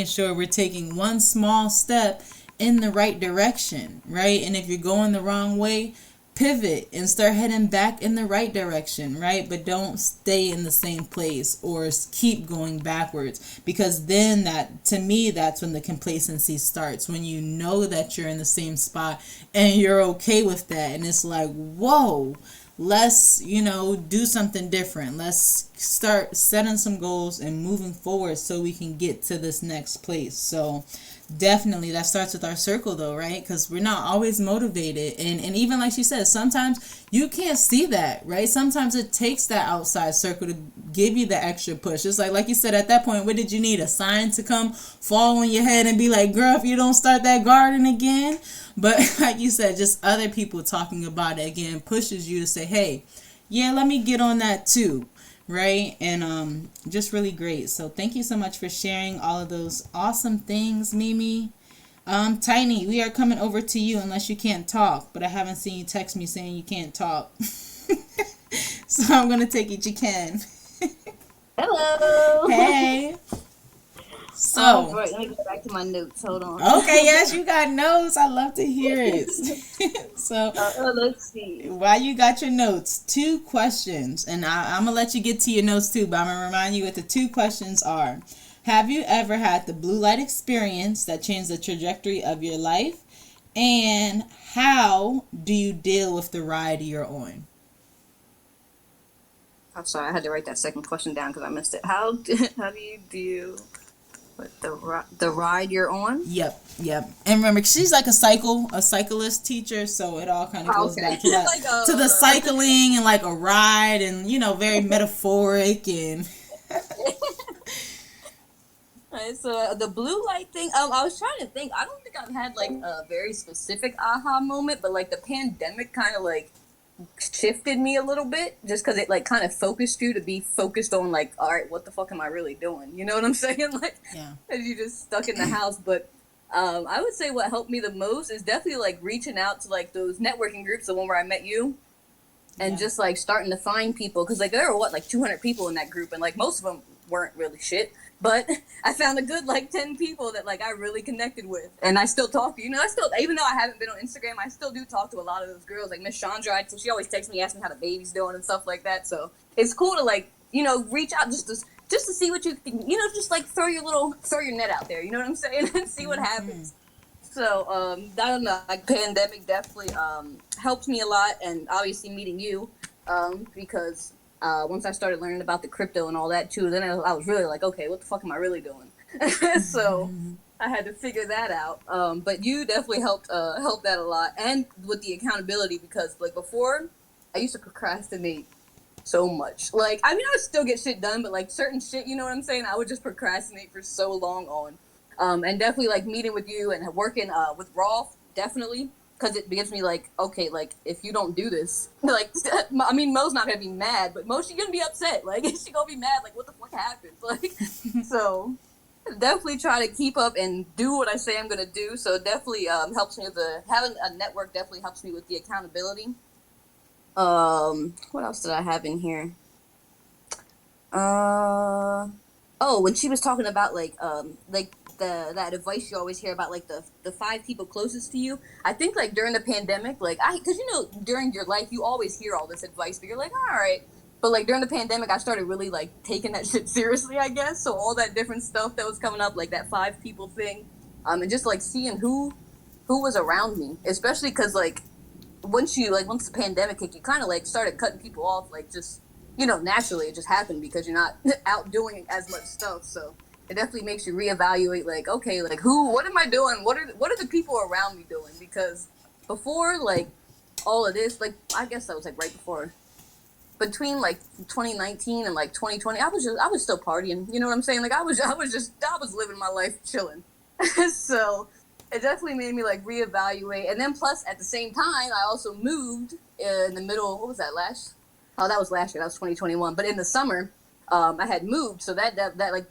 sure we're taking one small step in the right direction, right? And if you're going the wrong way, pivot and start heading back in the right direction, right? But don't stay in the same place or keep going backwards, because then to me, that's when the complacency starts, when you know that you're in the same spot and you're okay with that. And it's like, whoa, let's, do something different. Let's start setting some goals and moving forward so we can get to this next place. So definitely that starts with our circle though, right? Because we're not always motivated. And even like she said, sometimes you can't see that, right? Sometimes it takes that outside circle to give you the extra push. It's like you said, at that point, what did you need? A sign to come fall on your head and be like, girl, if you don't start that garden again. But like you said, just other people talking about it again pushes you to say, hey, yeah, let me get on that too. Right? And just really great. So thank you so much for sharing all of those awesome things, Mimi. Tiny, we are coming over to you unless you can't talk, but I haven't seen you text me saying you can't talk. So I'm going to take it you can. Hello. Hey. So, right, let me get back to my notes. Hold on. Okay, yes, you got notes. I love to hear it. So, let's see. While you got your notes, 2 questions, and I'm going to let you get to your notes too, but I'm going to remind you what the 2 questions are. Have you ever had the blue light experience that changed the trajectory of your life? And how do you deal with the ride you're on? I'm sorry, I had to write that second question down because I missed it. How do you deal with the ride you're on? Yep. And remember, she's like a cyclist teacher, so it all kind of goes back to that, like, to the cycling and like a ride, and very metaphoric and. Alright, so the blue light thing. I was trying to think. I don't think I've had like a very specific aha moment, but like the pandemic kind of like shifted me a little bit, just because it like kind of focused you to be focused on like, all right, what the fuck am I really doing? You know what I'm saying? Like, yeah, as you just stuck in the house. But I would say what helped me the most is definitely like reaching out to like those networking groups, the one where I met you, and just like starting to find people, because like there were like 200 people in that group, and like most of them weren't really shit. But I found a good, 10 people that, I really connected with. And I still talk to, I still, even though I haven't been on Instagram, I still do talk to a lot of those girls. Like Miss Chandra, so she always texts me, asking how the baby's doing and stuff like that. So it's cool to, reach out just to see what you can, just, throw your net out there. You know what I'm saying? And see what happens. So, I don't know. Pandemic definitely helped me a lot. And obviously meeting you, because... once I started learning about the crypto and all that too, then I was really like, okay, what the fuck am I really doing? So I had to figure that out. But you definitely helped that a lot, and with the accountability, because before I used to procrastinate so much. I would still get shit done, but certain shit, you know what I'm saying? I would just procrastinate for so long on. And definitely meeting with you and working with Rolf, definitely. Because it gives me okay, if you don't do this, Mo's not gonna be mad, but Mo, she's gonna be upset. She's gonna be mad, what the fuck happened? So definitely try to keep up and do what I say I'm gonna do. So it definitely helps me with having a network definitely helps me with the accountability. What else did I have in here? Oh, when she was talking about like the that advice you always hear about, like the five people closest to you. I think like during the pandemic, like because during your life you always hear all this advice, but you're like, all right. But like during the pandemic, I started really like taking that shit seriously, I guess. So all that different stuff that was coming up, like that five people thing, and just like seeing who was around me, especially because like once the pandemic hit, you kind of like started cutting people off, like just naturally it just happened because you're not out doing as much stuff. So it definitely makes you reevaluate, like, okay, like what am I doing? What are the people around me doing? Because before like all of this, like I guess that was like right before, between like 2019 and like 2020, I was still partying. You know what I'm saying? Like I was living my life chilling. So it definitely made me like reevaluate. And then plus at the same time, I also moved in the middle. What was that last? Oh, that was last year. That was 2021. But in the summer, I had moved. So that like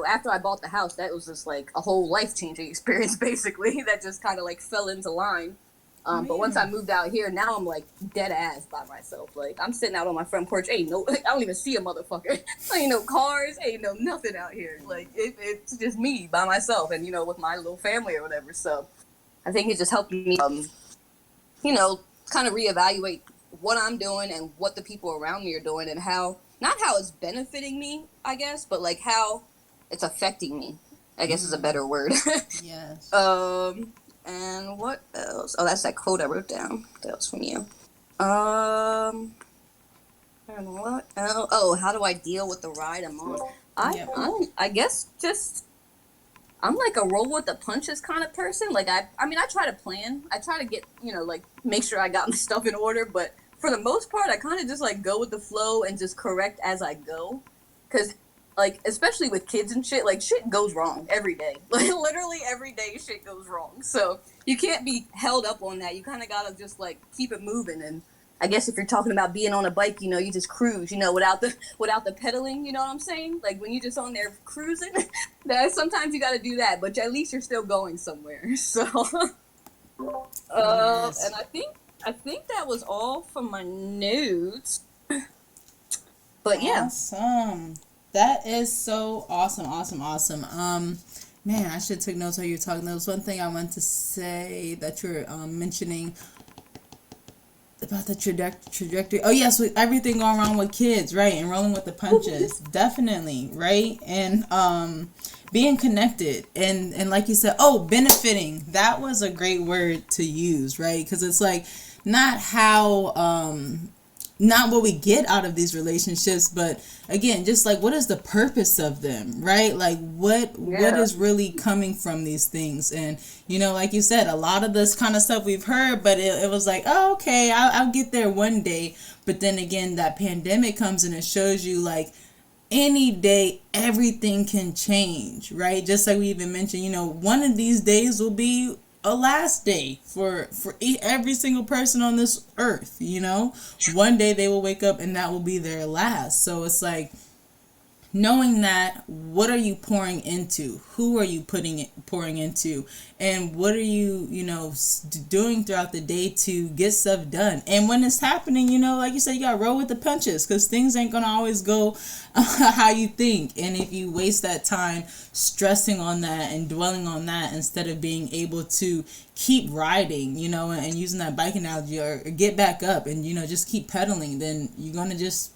after I bought the house, that was just like a whole life changing experience basically. That just kind of like fell into line. But once I moved out here, now I'm like dead ass by myself. Like I'm sitting out on my front porch. Ain't no, I don't even see a motherfucker. Ain't no cars. Ain't no nothing out here. Like it's just me by myself, and with my little family or whatever. So I think it just helped me, kind of reevaluate what I'm doing and what the people around me are doing, and not how it's benefiting me, I guess, but like how it's affecting me, I guess is a better word. Yes. And what else? Oh, that's that quote I wrote down. That was from you. I don't know what else. Oh, how do I deal with the ride I'm on? I guess just I'm like a roll with the punches kind of person. Like I try to plan. I try to get like make sure I got my stuff in order. But for the most part, I kind of just like go with the flow and just correct as I go. Because like especially with kids and shit, like shit goes wrong every day. Like literally every day shit goes wrong. So you can't be held up on that. You kind of gotta just like keep it moving. And I guess if you're talking about being on a bike, you just cruise, without the pedaling. You know what I'm saying? Like when you're just on there cruising, that sometimes you got to do that, but at least you're still going somewhere. So, Yes. and I think that was all from my notes. But yeah. Awesome. That is so awesome. Man, I should take notes while you're talking. There was one thing I wanted to say that you're mentioning about the trajectory. Oh yes, with everything going wrong with kids, right? And rolling with the punches, definitely, right? And being connected and like you said, benefiting. That was a great word to use, right? Because it's like not how not what we get out of these relationships, but again, just like what is the purpose of them, right? Like what is really coming from these things? And like you said, a lot of this kind of stuff we've heard, but it was like, oh, okay, I'll get there one day. But then again, that pandemic comes and it shows you like any day everything can change, right? Just like we even mentioned, one of these days will be a last day for every single person on this earth. One day they will wake up and that will be their last. So it's like knowing that, what are you pouring into? Who are you pouring into? And what are you, doing throughout the day to get stuff done? And when it's happening, like you said, you got to roll with the punches because things ain't going to always go how you think. And if you waste that time stressing on that and dwelling on that instead of being able to keep riding, and using that bike analogy or get back up and, just keep pedaling, then you're going to just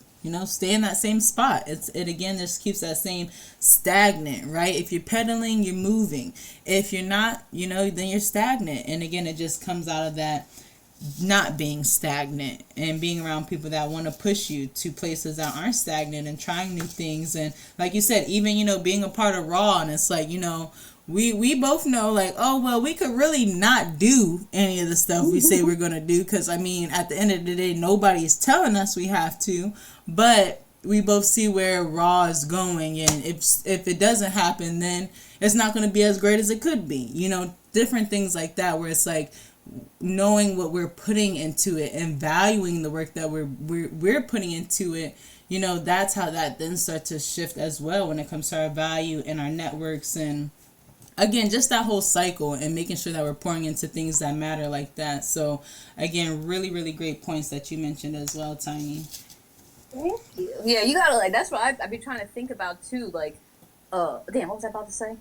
stay in that same spot. It again just keeps that same stagnant, right? If you're pedaling, you're moving. If you're not, then you're stagnant. And again, it just comes out of that not being stagnant and being around people that want to push you to places that aren't stagnant and trying new things. And like you said, even, being a part of Raw, and it's like, we both know, like, oh, well, we could really not do any of the stuff we say we're going to do. Because, at the end of the day, nobody's telling us we have to. But we both see where Raw is going. And if it doesn't happen, then it's not going to be as great as it could be. Different things like that where it's like knowing what we're putting into it and valuing the work that we're putting into it. that's how that then starts to shift as well when it comes to our value and our networks. And again, just that whole cycle and making sure that we're pouring into things that matter like that. So again, really, really great points that you mentioned as well, Tiny. Thank you. Yeah, you gotta, like, that's what I've been trying to think about too. Like, damn, what was I about to say?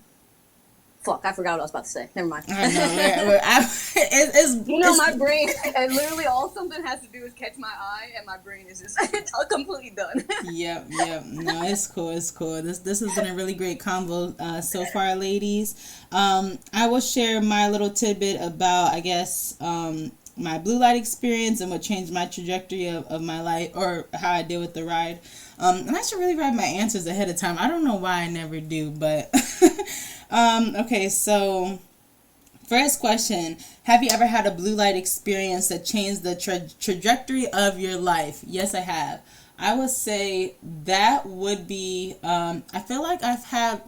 Fuck, I forgot what I was about to say. Never mind. I know. My brain, and literally all something has to do is catch my eye, and my brain is just completely done. Yep. No, it's cool. This has been a really great convo so far, ladies. I will share my little tidbit about, I guess, my blue light experience and what changed my trajectory of my life, or how I did with the ride. And I should really write my answers ahead of time. I don't know why I never do, but okay, so first question, have you ever had a blue light experience that changed the trajectory of your life? Yes, I have. I would say that would be, I feel like I've had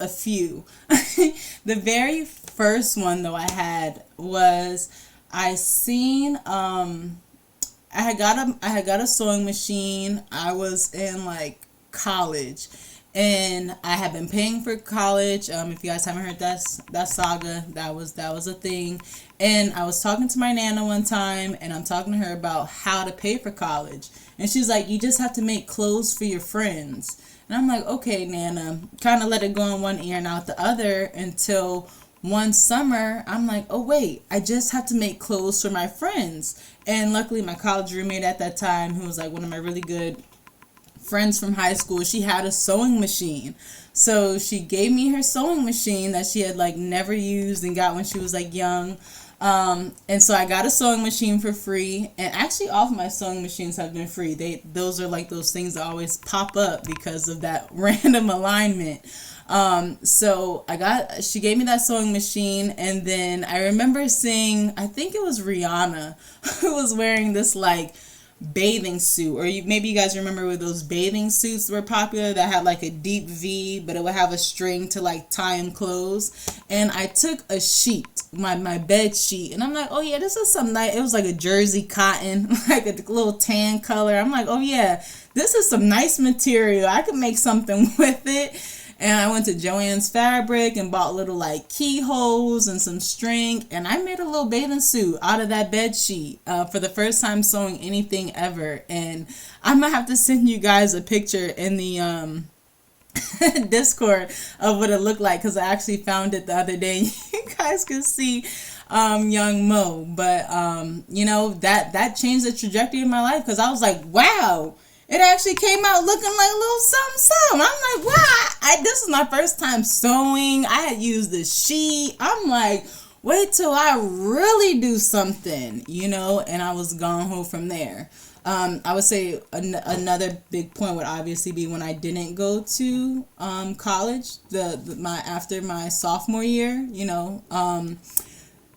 a few. The very first one, though, I had was, I seen, I had got a sewing machine. I was in like college, and I had been paying for college. If you guys haven't heard that saga, that was a thing. And I was talking to my Nana one time, and I'm talking to her about how to pay for college, and she's like, "You just have to make clothes for your friends." And I'm like, "Okay, Nana." Kind of let it go in one ear and out the other, until one summer, I'm like, "Oh wait, I just have to make clothes for my friends." And luckily, my college roommate at that time, who was like one of my really good friends from high school, she had a sewing machine. So she gave me her sewing machine that she had like never used and got when she was like young. And so I got a sewing machine for free. And actually, all of my sewing machines have been free. Those are like those things that always pop up because of that random alignment. So she gave me that sewing machine, and then I remember seeing, I think it was Rihanna, who was wearing this like bathing suit, or maybe you guys remember where those bathing suits were popular that had like a deep V, but it would have a string to like tie and close. And I took a sheet, my bed sheet, and I'm like, "Oh yeah, this is some nice," it was like a jersey cotton, like a little tan color. I'm like, "Oh yeah, this is some nice material. I could make something with it." And I went to Joann's Fabric and bought little like keyholes and some string, and I made a little bathing suit out of that bed sheet for the first time sewing anything ever. And I'm gonna have to send you guys a picture in the Discord of what it looked like, because I actually found it the other day. You guys can see young Mo, but that changed the trajectory of my life, because I was like, wow. It actually came out looking like a little something. I'm like, wow, this is my first time sewing. I had used the sheet. I'm like, wait till I really do something, and I was gone home from there. I would say another big point would obviously be when I didn't go to college, after my sophomore year,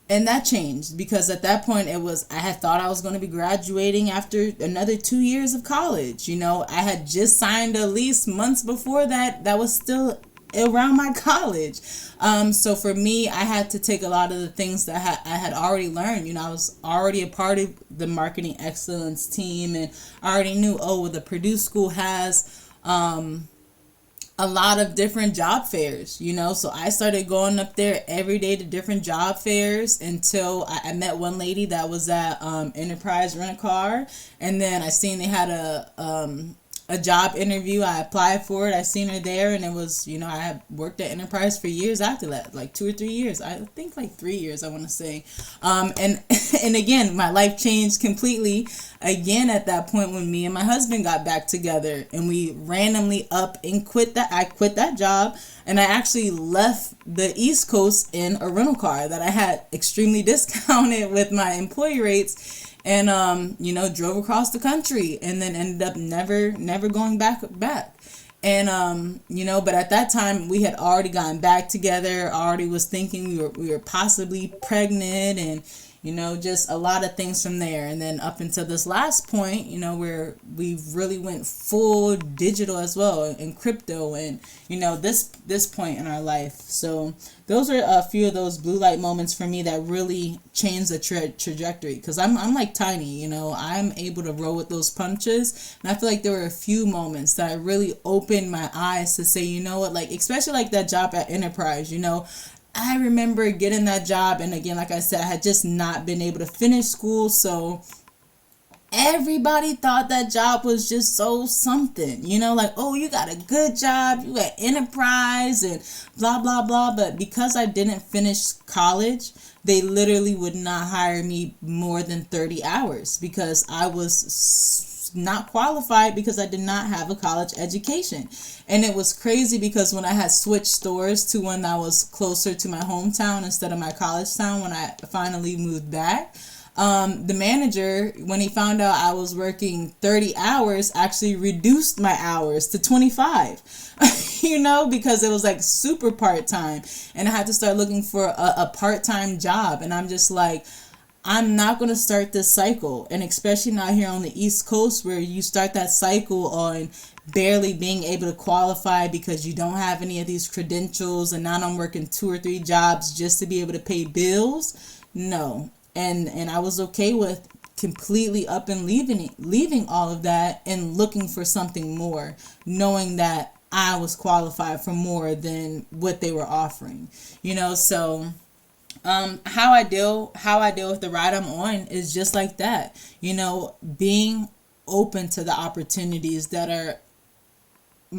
and that changed, because at that point I had thought I was going to be graduating after another 2 years of college. I had just signed a lease months before that was still around my college. So for me, I had to take a lot of the things that I had already learned. I was already a part of the marketing excellence team, and I already knew, the Purdue School has a lot of different job fairs, so I started going up there every day to different job fairs until I met one lady that was at Enterprise Rent-A-Car, and then I seen they had a job interview. I applied for it. I seen her there, and it was, I had worked at Enterprise for years after that, like 2 or 3 years. I think like 3 years, I want to say. And again, my life changed completely again at that point when me and my husband got back together, and we randomly up and quit that. I quit that job, and I actually left the East Coast in a rental car that I had extremely discounted with my employee rates. And, drove across the country, and then ended up never going back. And, but at that time we had already gotten back together, already was thinking we were possibly pregnant, and, just a lot of things from there. And then up until this last point, where we really went full digital as well, and crypto, and this point in our life. So those are a few of those blue light moments for me that really changed the trajectory, because I'm like Tiny. I'm able to roll with those punches, and I feel like there were a few moments that really opened my eyes to say, like, especially like that job at Enterprise. I remember getting that job, and again, like I said, I had just not been able to finish school, so everybody thought that job was just so something, like, oh, you got a good job, you at Enterprise, and blah, blah, blah. But because I didn't finish college, they literally would not hire me more than 30 hours because I was not qualified, because I did not have a college education. And it was crazy because when I had switched stores to one that was closer to my hometown instead of my college town, when I finally moved back, the manager, when he found out I was working 30 hours, actually reduced my hours to 25, because it was like super part-time, and I had to start looking for a part-time job. And I'm just like, I'm not going to start this cycle. And especially now here on the East Coast, where you start that cycle on barely being able to qualify because you don't have any of these credentials, and now I'm working 2 or 3 jobs just to be able to pay bills. No. And I was okay with completely up and leaving all of that and looking for something more, knowing that I was qualified for more than what they were offering. So how I deal with the ride I'm on is just like that. Being open to the opportunities that are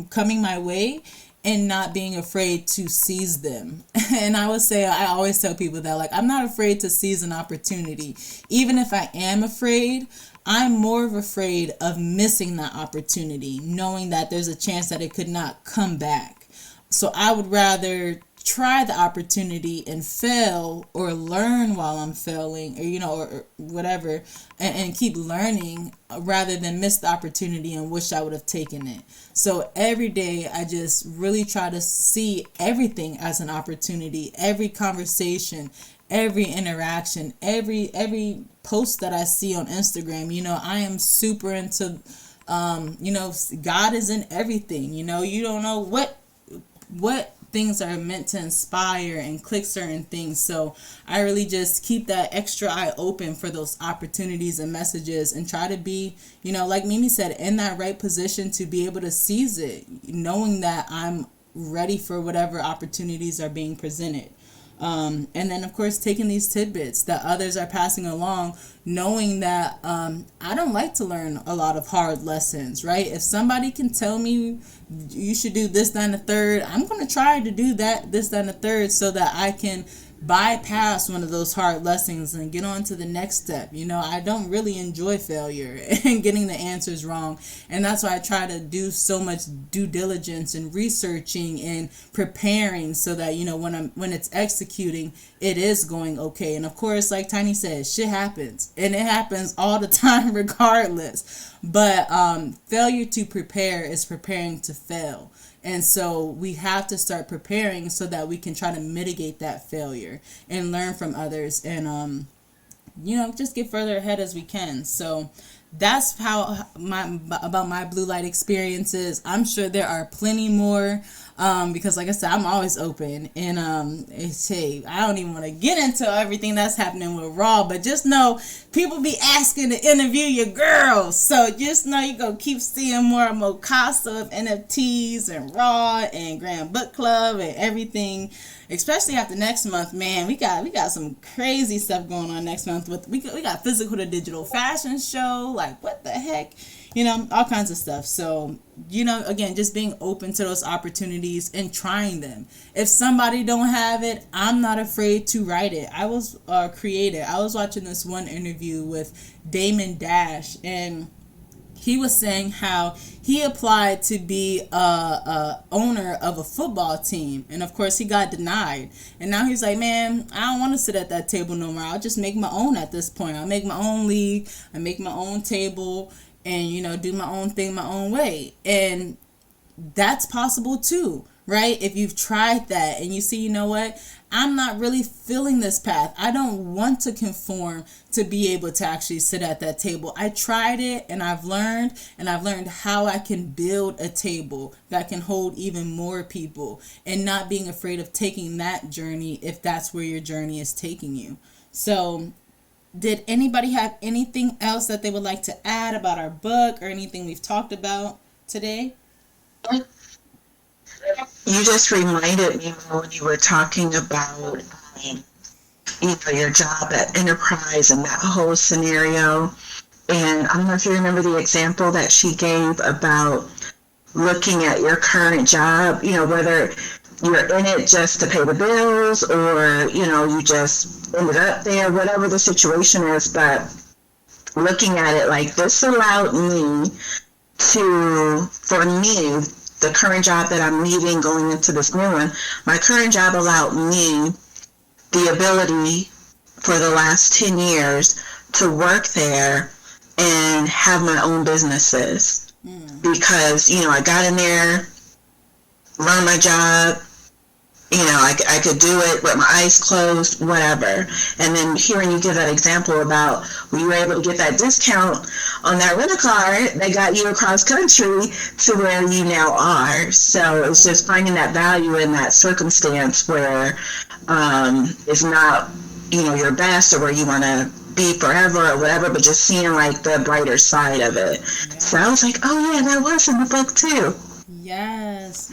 coming my way and not being afraid to seize them. And I always tell people that, like, I'm not afraid to seize an opportunity. Even if I am afraid, I'm more afraid of missing that opportunity, knowing that there's a chance that it could not come back. So I would rather try the opportunity and fail, or learn while I'm failing, or whatever, and keep learning, rather than miss the opportunity and wish I would have taken it. So every day I just really try to see everything as an opportunity. Every conversation, every interaction, every post that I see on Instagram, I am super into, God is in everything. You don't know what things are meant to inspire and click certain things. So I really just keep that extra eye open for those opportunities and messages, and try to be, like Mimi said, in that right position to be able to seize it, knowing that I'm ready for whatever opportunities are being presented. And then, of course, taking these tidbits that others are passing along, knowing that I don't like to learn a lot of hard lessons, right? If somebody can tell me you should do this, that, and the third, I'm going to try to do that, this, that, and the third, so that I can bypass one of those hard lessons and get on to the next step. I don't really enjoy failure and getting the answers wrong. And that's why I try to do so much due diligence and researching and preparing, so that, when it's executing, it is going okay. And of course, like Tiny said, shit happens, and it happens all the time regardless. But failure to prepare is preparing to fail. And so we have to start preparing so that we can try to mitigate that failure and learn from others, and just get further ahead as we can. So that's how about my blue light experiences. I'm sure there are plenty more, because like I said, I'm always open, and I don't even want to get into everything that's happening with Raw, but just know people be asking to interview your girls, so just know you're gonna keep seeing more and more Casa of NFTs and Raw and Grand Book Club and everything. Especially after next month, man, we got some crazy stuff going on next month. We got physical to digital fashion show, like what the heck, all kinds of stuff. So, again, just being open to those opportunities and trying them. If somebody don't have it, I'm not afraid to write it. I was creative. I was watching this one interview with Damon Dash, and he was saying how he applied to be a owner of a football team, and of course he got denied. And now he's like, man, I don't want to sit at that table no more. I'll just make my own at this point. I'll make my own league. I make my own table, and do my own thing my own way. And that's possible too. right? If you've tried that and you see, you know what, I'm not really feeling this path. I don't want to conform to be able to actually sit at that table. I tried it and I've learned how I can build a table that can hold even more people, and not being afraid of taking that journey if that's where your journey is taking you. So, did anybody have anything else that they would like to add about our book or anything we've talked about today? You just reminded me when you were talking about, your job at Enterprise and that whole scenario. And I don't know if you remember the example that she gave about looking at your current job, whether you're in it just to pay the bills or, you just ended up there, whatever the situation is. But looking at it like this allowed me for me, the current job that I'm leaving, going into this new one, my current job allowed me the ability for the last 10 years to work there and have my own businesses. Because, I got in there, learned my job, I could do it with my eyes closed, whatever. And then hearing you give that example about when you were able to get that discount on that rental car, they got you across country to where you now are. So it's just finding that value in that circumstance where it's not, your best or where you want to be forever or whatever, but just seeing like the brighter side of it. So I was like, oh yeah, that was in the book too. Yes.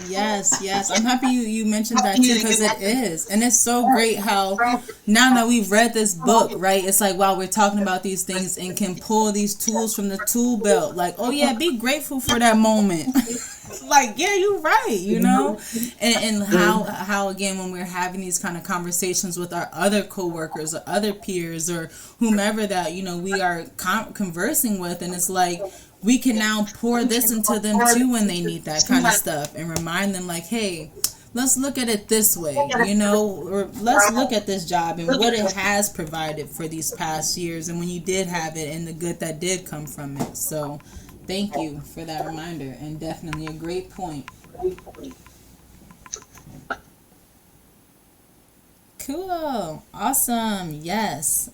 I'm happy you mentioned that too, because it is. And it's so great how now that we've read this book, right, it's like, wow, we're talking about these things and can pull these tools from the tool belt. Like, oh yeah, be grateful for that moment. Like, yeah, you're right, and how again, when we're having these kind of conversations with our other coworkers or other peers or whomever that, we are conversing with, and it's like, we can now pour this into them too when they need that kind of stuff, and remind them like, hey, let's look at it this way, or let's look at this job and what it has provided for these past years, and when you did have it and the good that did come from it. So thank you for that reminder, and definitely a great point. Cool. Awesome. Yes.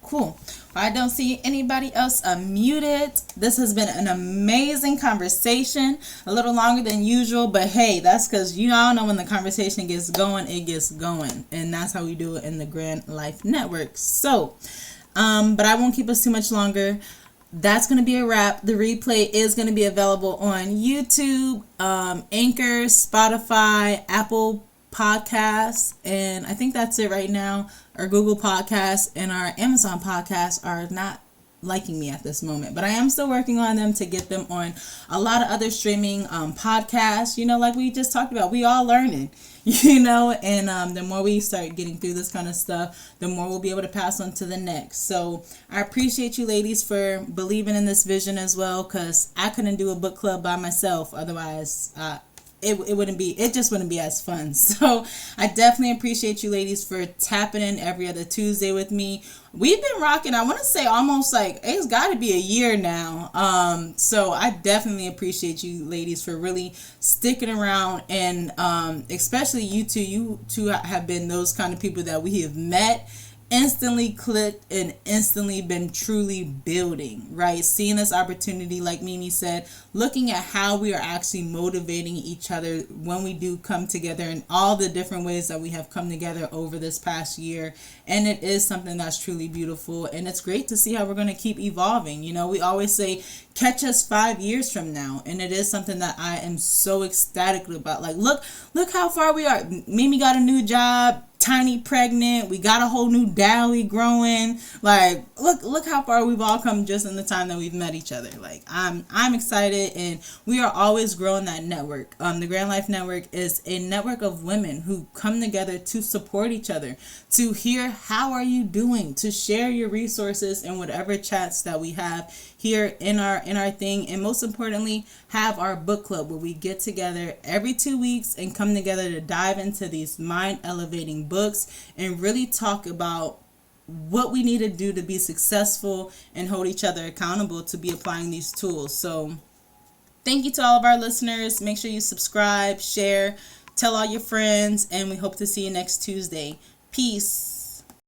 Cool. I don't see anybody else unmuted. This has been an amazing conversation. A little longer than usual, but hey, that's because all know when the conversation gets going, it gets going. And that's how we do it in the Grand Life Network. So, but I won't keep us too much longer. That's going to be a wrap. The replay is going to be available on YouTube, Anchor, Spotify, Apple Podcasts, and I think that's it right now. Our Google Podcasts and our Amazon Podcasts are not liking me at this moment, but I am still working on them to get them on a lot of other streaming podcasts, like we just talked about. We all learning, and the more we start getting through this kind of stuff, the more we'll be able to pass on to the next. So I appreciate you ladies for believing in this vision as well, because I couldn't do a book club by myself. Otherwise, it just wouldn't be as fun. So I definitely appreciate you ladies for tapping in every other Tuesday with me. We've been rocking, I want to say almost like it's got to be a year now. So I definitely appreciate you ladies for really sticking around, and especially you two. You two have been those kind of people that we have met, instantly clicked, and instantly been truly building, right? Seeing this opportunity, like Mimi said, looking at how we are actually motivating each other when we do come together, and all the different ways that we have come together over this past year. And it is something that's truly beautiful, and it's great to see how we're going to keep evolving. We always say, catch us 5 years from now, and it is something that I am so ecstatic about. Like, look how far we are. Mimi got a new job, tiny pregnant, we got a whole new dally growing. Like, look how far we've all come just in the time that we've met each other. Like, I'm excited, and we are always growing that network. The Grand Life Network is a network of women who come together to support each other, to hear how are you doing, to share your resources in whatever chats that we have here in our thing, and most importantly, have our book club where we get together every 2 weeks and come together to dive into these mind elevating books and really talk about what we need to do to be successful and hold each other accountable to be applying these tools. So Thank you to all of our listeners. Make sure you subscribe, share, tell all your friends, and we hope to see you next Tuesday. Peace.